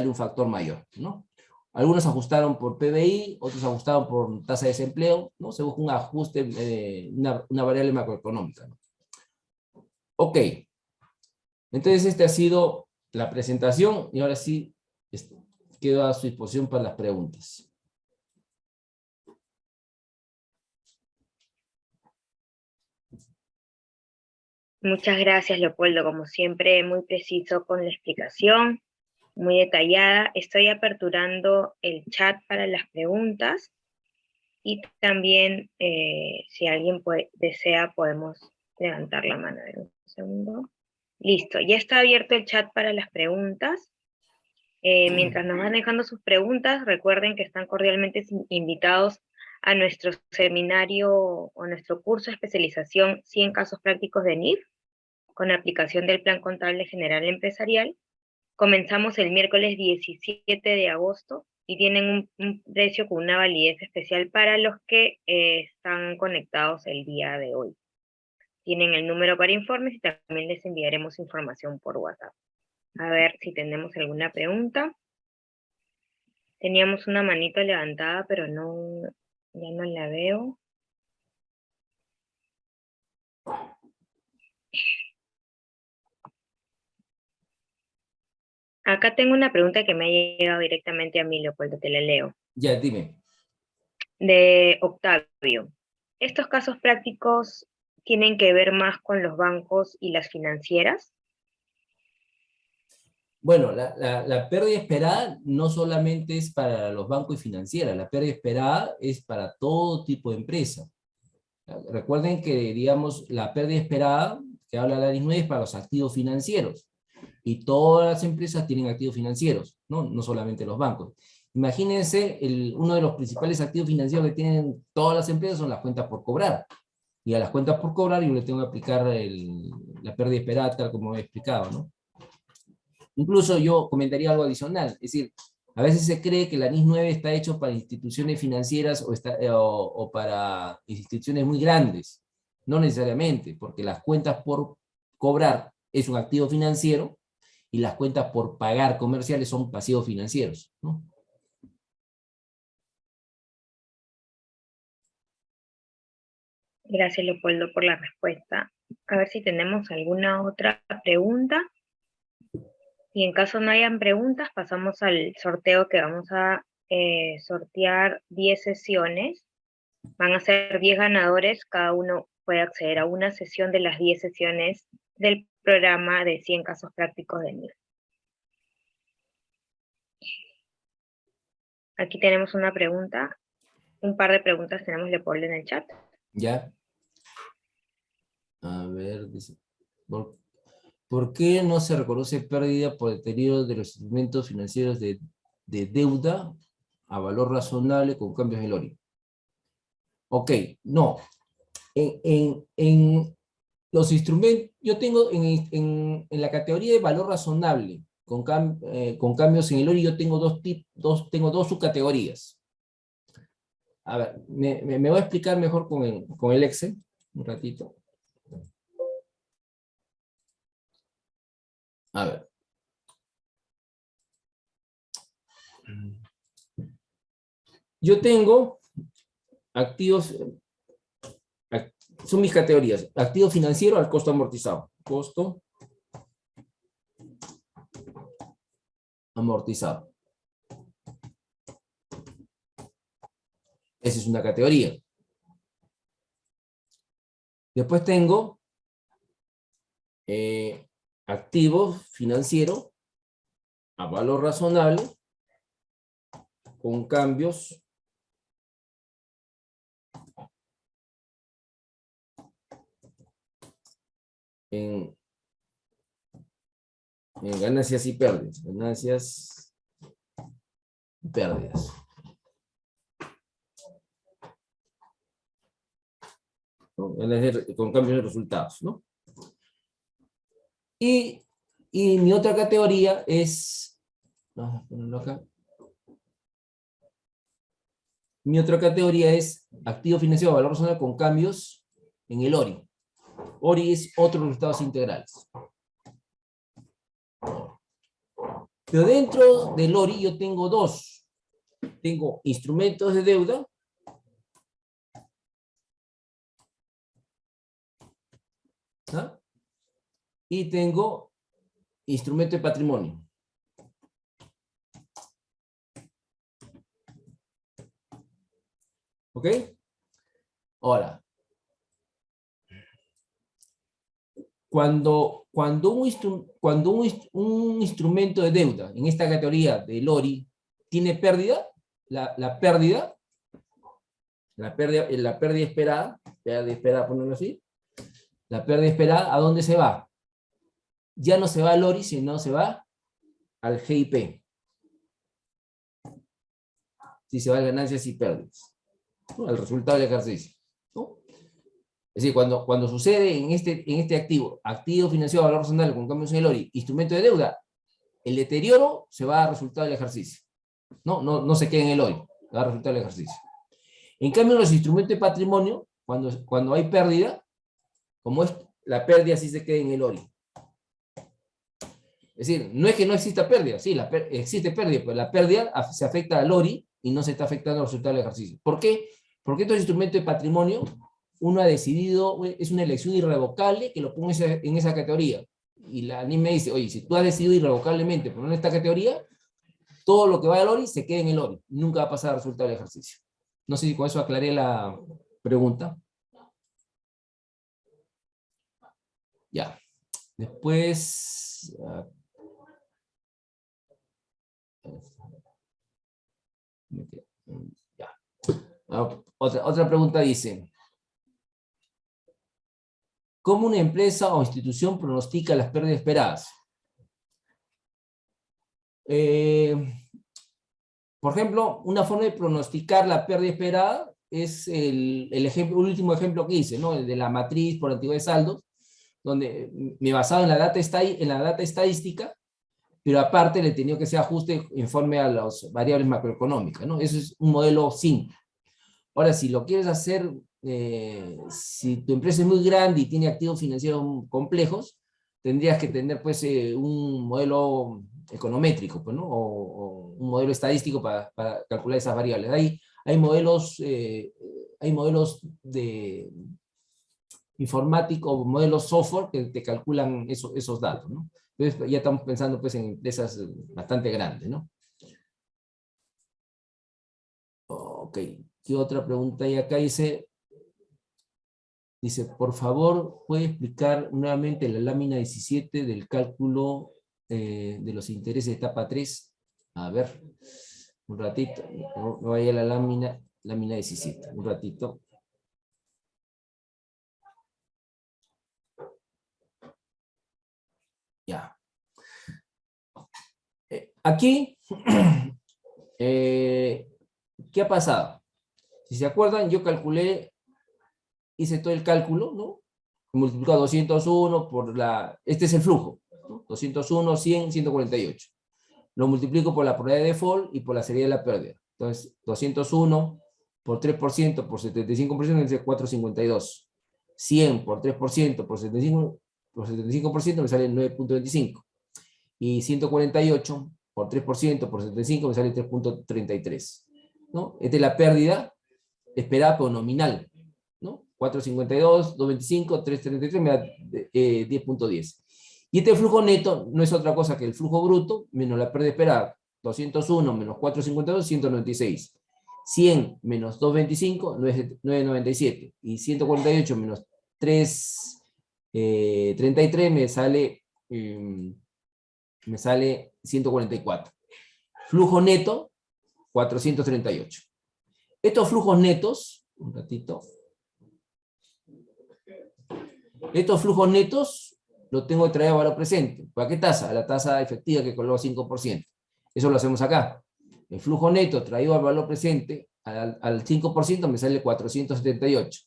un factor mayor, ¿no? Algunos ajustaron por PBI, otros ajustaron por tasa de desempleo, ¿no? Se busca un ajuste, una variable macroeconómica, ¿no? Ok, entonces esta ha sido la presentación y ahora sí quedo a su disposición para las preguntas. Muchas gracias, Leopoldo, como siempre, muy preciso con la explicación, muy detallada. Estoy aperturando el chat para las preguntas y también, si alguien desea, podemos levantar la mano. A ver, un segundo. Listo, ya está abierto el chat para las preguntas. Mientras nos van dejando sus preguntas, recuerden que están cordialmente invitados a nuestro seminario o nuestro curso de especialización 100 casos prácticos de NIF, con aplicación del Plan Contable General Empresarial. Comenzamos el miércoles 17 de agosto y tienen un precio con una validez especial para los que están conectados el día de hoy. Tienen el número para informes y también les enviaremos información por WhatsApp. A ver si tenemos alguna pregunta. Teníamos una manito levantada, pero ya no la veo. Acá tengo una pregunta que me ha llegado directamente a mí, Leopoldo, te la leo. Ya, dime. De Octavio. ¿Estos casos prácticos tienen que ver más con los bancos y las financieras? Bueno, la pérdida esperada no solamente es para los bancos y financieras, la pérdida esperada es para todo tipo de empresa. Recuerden que, digamos, la pérdida esperada, que habla la ley 9, es para los activos financieros. Y todas las empresas tienen activos financieros, no solamente los bancos. Imagínense, uno de los principales activos financieros que tienen todas las empresas son las cuentas por cobrar. Y a las cuentas por cobrar yo le tengo que aplicar la pérdida esperada, tal como he explicado, ¿no? Incluso yo comentaría algo adicional, es decir, A veces se cree que la NIS 9 está hecho para instituciones financieras o para instituciones muy grandes. No necesariamente, porque las cuentas por cobrar es un activo financiero y las cuentas por pagar comerciales son pasivos financieros, ¿no? Gracias, Leopoldo, por la respuesta. A ver si tenemos alguna otra pregunta. Y en caso no hayan preguntas, pasamos al sorteo que vamos a sortear 10 sesiones. Van a ser 10 ganadores, cada uno puede acceder a una sesión de las 10 sesiones del programa de 100 casos prácticos de NIF. Aquí tenemos una pregunta, un par de preguntas tenemos, Leopoldo, en el chat. ¿Ya? A ver, dice, ¿por qué no se reconoce pérdida por deterioro de los instrumentos financieros de deuda a valor razonable con cambios en el ORI? Ok, no. En los instrumentos, yo tengo en la categoría de valor razonable con cambios en el ORI, yo tengo dos subcategorías. A ver, me voy a explicar mejor con el Excel, un ratito. A ver. Yo tengo activos, son mis categorías. Activo financiero al costo amortizado. Costo amortizado. Esa es una categoría. Después tengo activo financiero a valor razonable con cambios en ganancias y pérdidas. Ganancias y pérdidas. ¿No? Con cambios de resultados, ¿no? Y mi otra categoría es, vamos a ponerlo acá. Mi otra categoría es activo financiero a valor razonable con cambios en el ORI. ORI es otros resultados integrales. Pero dentro del ORI yo tengo dos. Tengo instrumentos de deuda ¿ah? Y tengo instrumento de patrimonio. ¿Ok? Ahora, cuando un instrumento de deuda en esta categoría del ORI tiene pérdida, la pérdida esperada, ponerlo así, la pérdida esperada, ¿a dónde se va? Ya no se va al ORI, sino se va al GIP. Si se va a ganancias y pérdidas, ¿no? Al resultado del ejercicio, ¿no? Es decir, cuando sucede en este activo financiero a valor razonable con cambios en el ORI, instrumento de deuda, el deterioro se va al resultado del ejercicio. No se queda en el ORI, va al resultado del ejercicio. En cambio, en los instrumentos de patrimonio, cuando hay pérdida, como es la pérdida sí se queda en el ORI. Es decir, no es que no exista pérdida, sí, existe pérdida, pero la pérdida se afecta al ORI y no se está afectando al resultado del ejercicio. ¿Por qué? Porque estos instrumentos de patrimonio, uno ha decidido, es una elección irrevocable que lo ponga en esa categoría. Y la NIM me dice, oye, si tú has decidido irrevocablemente poner en esta categoría, todo lo que va al ORI se queda en el ORI. Nunca va a pasar al resultado del ejercicio. No sé si con eso aclaré la pregunta. Ya. Después... ya. Otra pregunta dice, ¿cómo una empresa o institución pronostica las pérdidas esperadas? Por ejemplo, una forma de pronosticar la pérdida esperada es el último ejemplo que hice, ¿no? El de la matriz por antigüedad de saldos, donde me basaba en la data estadística pero aparte le he tenido que hacer ajuste conforme a las variables macroeconómicas, ¿no? Eso es un modelo simple. Ahora, si lo quieres hacer, si tu empresa es muy grande y tiene activos financieros complejos, tendrías que tener pues un modelo econométrico, pues, ¿no? O un modelo estadístico para calcular esas variables. Hay modelos de informático, modelos software que te calculan esos datos, ¿no? Entonces ya estamos pensando pues en empresas bastante grandes, ¿no? Ok, ¿qué otra pregunta hay acá? Dice, por favor, ¿puede explicar nuevamente la lámina 17 del cálculo de los intereses de etapa 3? A ver, un ratito, me voy a la lámina 17, un ratito. Ya. Aquí, ¿qué ha pasado? Si se acuerdan, yo hice todo el cálculo, ¿no? Multiplico 201 por este es el flujo, ¿no? 201, 100, 148. Lo multiplico por la probabilidad de default y por la serie de la pérdida. Entonces, 201 por 3% por 75% es 4,52. 100 por 3% por 75% me sale 9,25. Y 148 por 3% por 75 me sale 3,33. ¿No? Esta es la pérdida esperada pero nominal, ¿no? 4,52, 2,25, 3,33 me da 10,10. Y este flujo neto no es otra cosa que el flujo bruto menos la pérdida esperada. 201 menos 4,52, 196. 100 menos 2,25, 9,97. Y 148 menos 3,33 me sale 144. Flujo neto, 438. Estos flujos netos, un ratito, estos flujos netos los tengo que traer a valor presente. ¿Para qué tasa? A la tasa efectiva que coloco 5%. Eso lo hacemos acá. El flujo neto traído al valor presente al 5% me sale 478.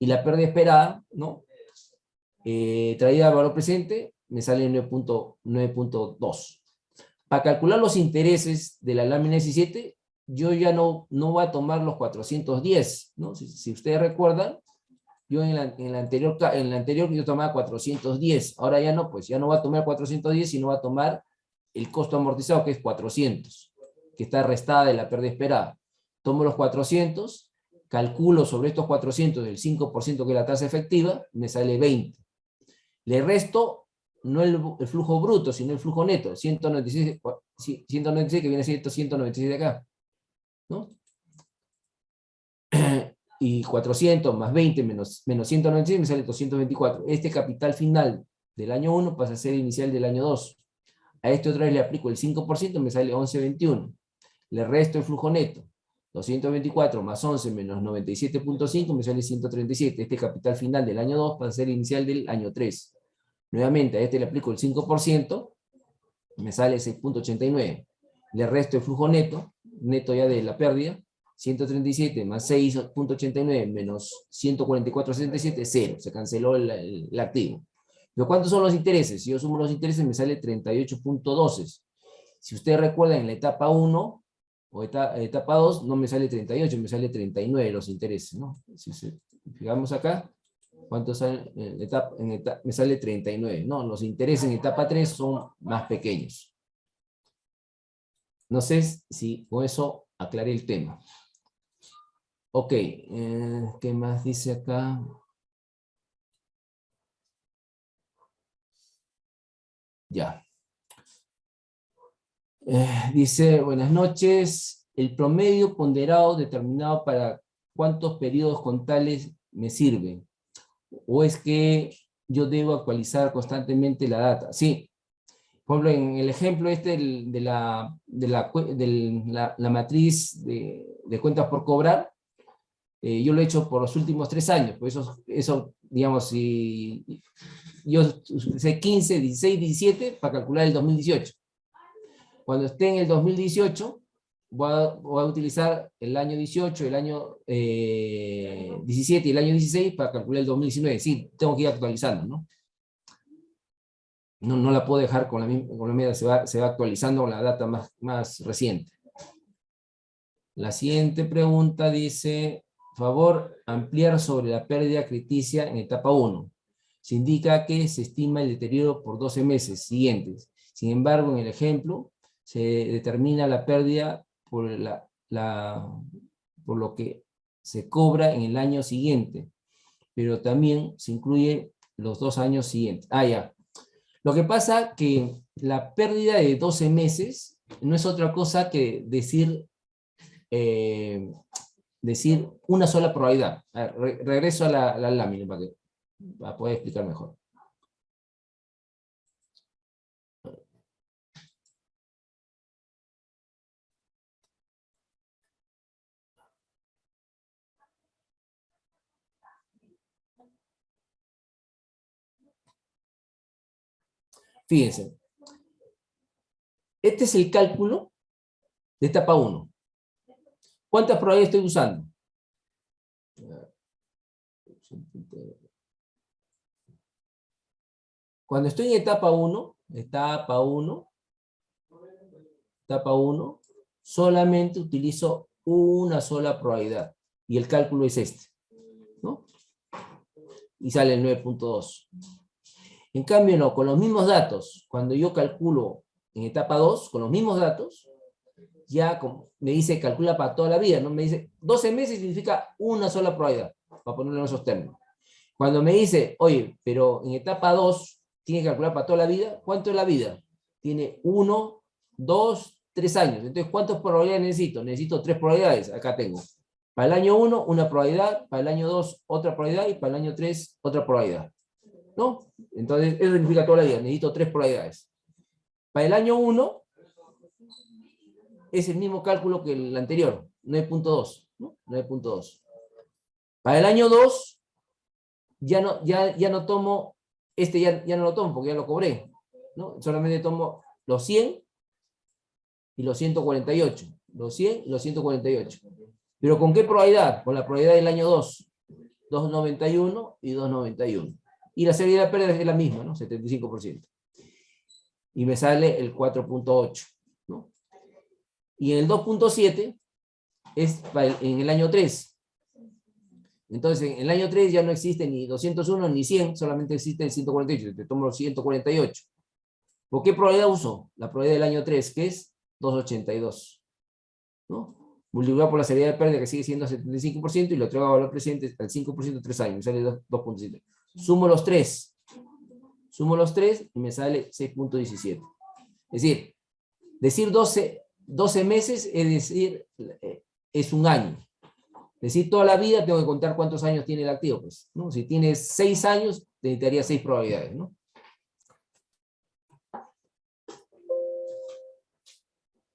Y la pérdida esperada, ¿no? Traída al valor presente me sale 9.2. Para calcular los intereses de la lámina 17, yo ya no voy a tomar los 410, ¿no? Si ustedes recuerdan, yo en la anterior yo tomaba 410, ahora ya no, pues ya no va a tomar 410, sino va a tomar el costo amortizado, que es 400, que está restada de la pérdida esperada. Tomo los 400, calculo sobre estos 400 del 5% que es la tasa efectiva, me sale 20. Le resto no el flujo bruto, sino el flujo neto, 196 que viene siendo 196 de acá, ¿no? Y 400 más 20 menos 196 me sale 224. Este capital final del año 1 pasa a ser inicial del año 2. A este otra vez le aplico el 5%, me sale 1121. Le resto el flujo neto. 224 más 11 menos 97.5 me sale 137. Este capital final del año 2 pasa a ser inicial del año 3. Nuevamente a este le aplico el 5%, me sale 6.89. Le resto el flujo neto ya de la pérdida. 137 más 6.89 menos 144.77, 0. Se canceló el activo. ¿Pero cuántos son los intereses? Si yo sumo los intereses me sale 38.12. Si ustedes recuerdan, en la etapa 1 o etapa 2 no me sale 38, me sale 39 los intereses, ¿no? Si fijamos acá, ¿cuántos salen? Me sale 39. No, los intereses en etapa 3 son más pequeños. No sé si con eso aclaré el tema. Ok, ¿qué más dice acá? Ya. Dice, buenas noches. ¿El promedio ponderado determinado para cuántos periodos contables me sirve? ¿O es que yo debo actualizar constantemente la data? Sí. Por ejemplo, en el ejemplo de la matriz de cuentas por cobrar, yo lo he hecho por los últimos 3 años, pues eso digamos, si yo sé 15, 16, 17 para calcular el 2018. Cuando esté en el 2018, voy a utilizar el año 18, el año 17 y el año 16 para calcular el 2019. Sí, tengo que ir actualizando, ¿no? No la puedo dejar con la misma, se va actualizando con la data más reciente. La siguiente pregunta dice, favor, ampliar sobre la pérdida crediticia en etapa 1. Se indica que se estima el deterioro por 12 meses siguientes. Sin embargo, en el ejemplo, se determina la pérdida por lo que se cobra en el año siguiente, pero también se incluye los 2 años siguientes. Ya. Lo que pasa que la pérdida de 12 meses no es otra cosa que decir una sola probabilidad. A ver, regreso a la lámina para poder explicar mejor. Fíjense. Este es el cálculo de etapa 1. ¿Cuántas probabilidades estoy usando? Cuando estoy en etapa 1, solamente utilizo una sola probabilidad. Y el cálculo es este, ¿no? Y sale el 9.2. En cambio, no, con los mismos datos, cuando yo calculo en etapa 2, con los mismos datos, ya me dice calcula para toda la vida, ¿no? Me dice 12 meses significa una sola probabilidad, para ponerlo en esos términos. Cuando me dice, oye, pero en etapa 2 tiene que calcular para toda la vida, ¿cuánto es la vida? Tiene 1, 2, 3 años. Entonces, ¿cuántas probabilidades necesito? Necesito 3 probabilidades, acá tengo. Para el año 1, una probabilidad, para el año 2, otra probabilidad, y para el año 3, otra probabilidad. ¿No? Entonces, eso significa toda la vida, necesito 3 probabilidades. Para el año 1, es el mismo cálculo que el anterior, 9.2, ¿no? 9.2. Para el año 2, ya no tomo, ya no lo tomo porque ya lo cobré, ¿no? Solamente tomo los 100 y los 148. Los 100 y los 148. ¿Pero con qué probabilidad? Con la probabilidad del año 2. 291 y 291. Y la severidad de pérdida es la misma, ¿no? 75%. Y me sale el 4.8, ¿no? Y en el 2.7 es en el año 3. Entonces, en el año 3 ya no existe ni 201 ni 100, solamente existe el 148. Te tomo los 148. ¿Por qué probabilidad uso? La probabilidad del año 3, que es 282. ¿No? Multiplicado por la severidad de pérdida, que sigue siendo 75%, y lo traigo a valor presente al 5% 3 años. Me sale 2.7. Sumo los 3 y me sale 6.17. Es decir 12 meses es un año. Es decir, toda la vida tengo que contar cuántos años tiene el activo. Pues, ¿no? Si tiene 6 años, necesitaría 6 probabilidades, ¿no?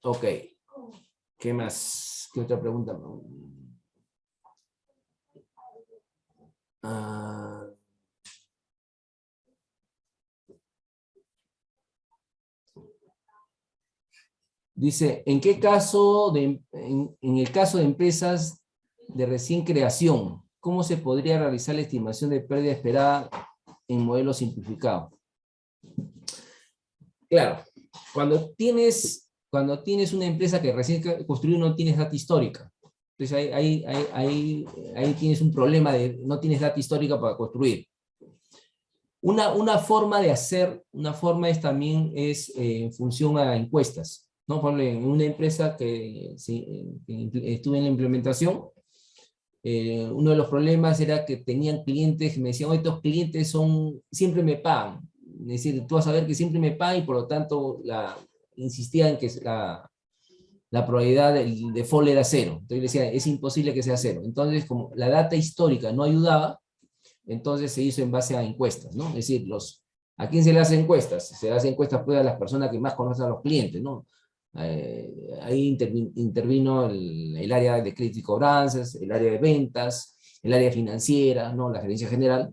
Ok. ¿Qué más? ¿Qué otra pregunta? Dice, en el caso de empresas de recién creación, ¿cómo se podría realizar la estimación de pérdida esperada en modelo simplificado? Claro, cuando tienes una empresa que recién construyó, no tienes data histórica. Entonces ahí tienes un problema de no tienes data histórica para construir. Una forma también es en función a encuestas, ¿no? Por ejemplo, en una empresa que estuve en la implementación, uno de los problemas era que tenían clientes que me decían, estos clientes siempre me pagan. Es decir, tú vas a ver que siempre me pagan y por lo tanto insistía en que la probabilidad del default era 0. Entonces le decía, es imposible que sea 0. Entonces, como la data histórica no ayudaba, entonces se hizo en base a encuestas, ¿no? Es decir, ¿a quién se le hace encuestas? Se le hace encuestas pues, a las personas que más conocen a los clientes, ¿no? Ahí intervino el área de crédito y cobranzas, el área de ventas, el área financiera, ¿no? La gerencia general.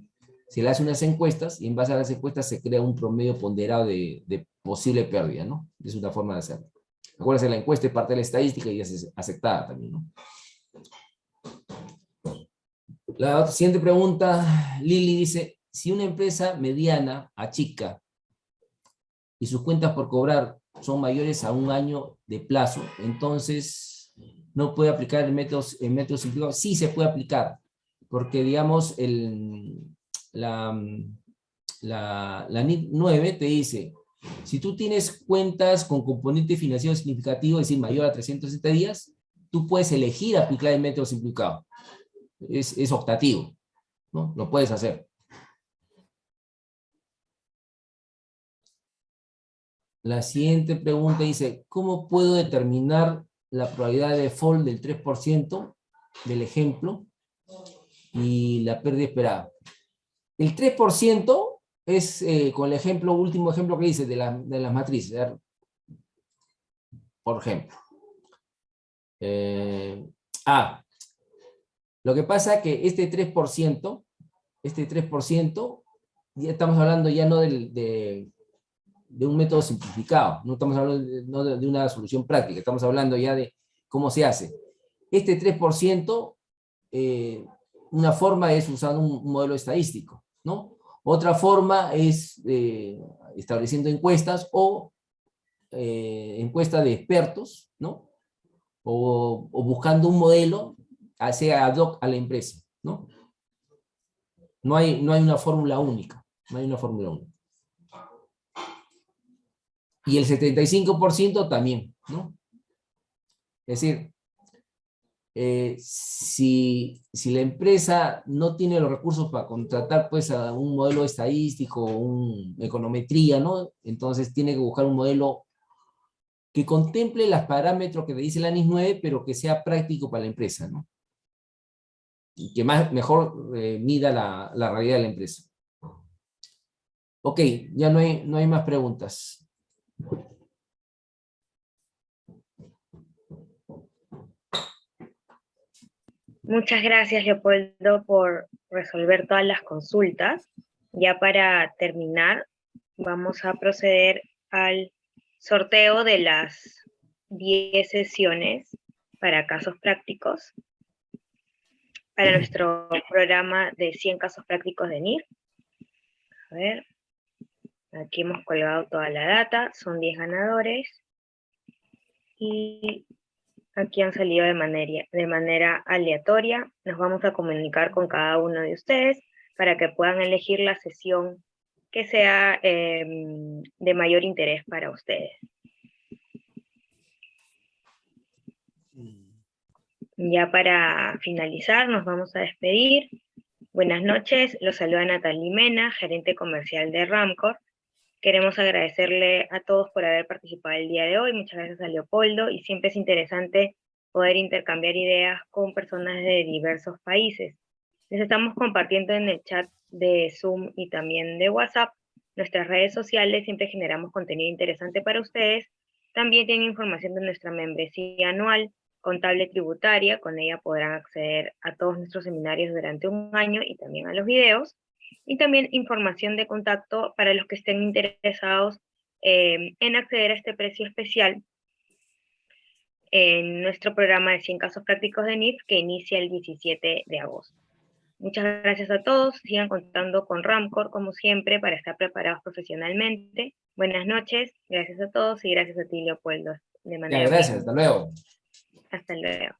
Se le hace unas encuestas y en base a las encuestas se crea un promedio ponderado de posible pérdida, ¿no? Es una forma de hacerlo. Acuérdense, la encuesta es parte de la estadística y es aceptada también, ¿no? La siguiente pregunta, Lili dice, si una empresa mediana a chica y sus cuentas por cobrar son mayores a 1 año de plazo, entonces no puede aplicar el método simplificado. Sí se puede aplicar, porque digamos, la NIF 9 te dice, si tú tienes cuentas con componente financiero significativo, es decir, mayor a 360 días, tú puedes elegir aplicar el método simplificado. Es optativo, ¿no? Lo puedes hacer. La siguiente pregunta dice, ¿cómo puedo determinar la probabilidad de default del 3% del ejemplo y la pérdida esperada? El 3% es con el último ejemplo que dice de las matrices. A ver, por ejemplo. Lo que pasa es que este 3%, ya estamos hablando ya no de un método simplificado, no estamos hablando de una solución práctica, estamos hablando ya de cómo se hace. Este 3%, una forma es usando un modelo estadístico, ¿no? Otra forma es estableciendo encuestas o encuestas de expertos, ¿no? O buscando un modelo sea ad hoc a la empresa, ¿no? No hay una fórmula única, no hay una fórmula única. Y el 75% también, ¿no? Es decir, si la empresa no tiene los recursos para contratar pues a un modelo estadístico, una econometría, ¿no? Entonces tiene que buscar un modelo que contemple los parámetros que te dice la NIS 9, pero que sea práctico para la empresa, ¿no? Y que mejor mida la realidad de la empresa. Ok, ya no hay más preguntas. Muchas gracias, Leopoldo, por resolver todas las consultas. Ya para terminar, vamos a proceder al sorteo de las 10 sesiones para casos prácticos, para nuestro programa de 100 casos prácticos de NIF. A ver, aquí hemos colgado toda la data, son 10 ganadores, y aquí han salido de manera aleatoria. Nos vamos a comunicar con cada uno de ustedes para que puedan elegir la sesión que sea de mayor interés para ustedes. Ya para finalizar, nos vamos a despedir. Buenas noches, los saluda Natalie Mena, gerente comercial de Ramcor. Queremos agradecerle a todos por haber participado el día de hoy. Muchas gracias a Leopoldo, y siempre es interesante poder intercambiar ideas con personas de diversos países. Les estamos compartiendo en el chat de Zoom y también de WhatsApp nuestras redes sociales. Siempre generamos contenido interesante para ustedes. También tienen información de nuestra membresía anual contable tributaria. Con ella podrán acceder a todos nuestros seminarios durante un año y también a los videos. Y también información de contacto para los que estén interesados en acceder a este precio especial en nuestro programa de 100 casos prácticos de NIF que inicia el 17 de agosto. Muchas gracias a todos. Sigan contando con Ramcor, como siempre, para estar preparados profesionalmente. Buenas noches. Gracias a todos y gracias a ti, Leopoldo, de manera Gracias, hasta luego. Hasta luego.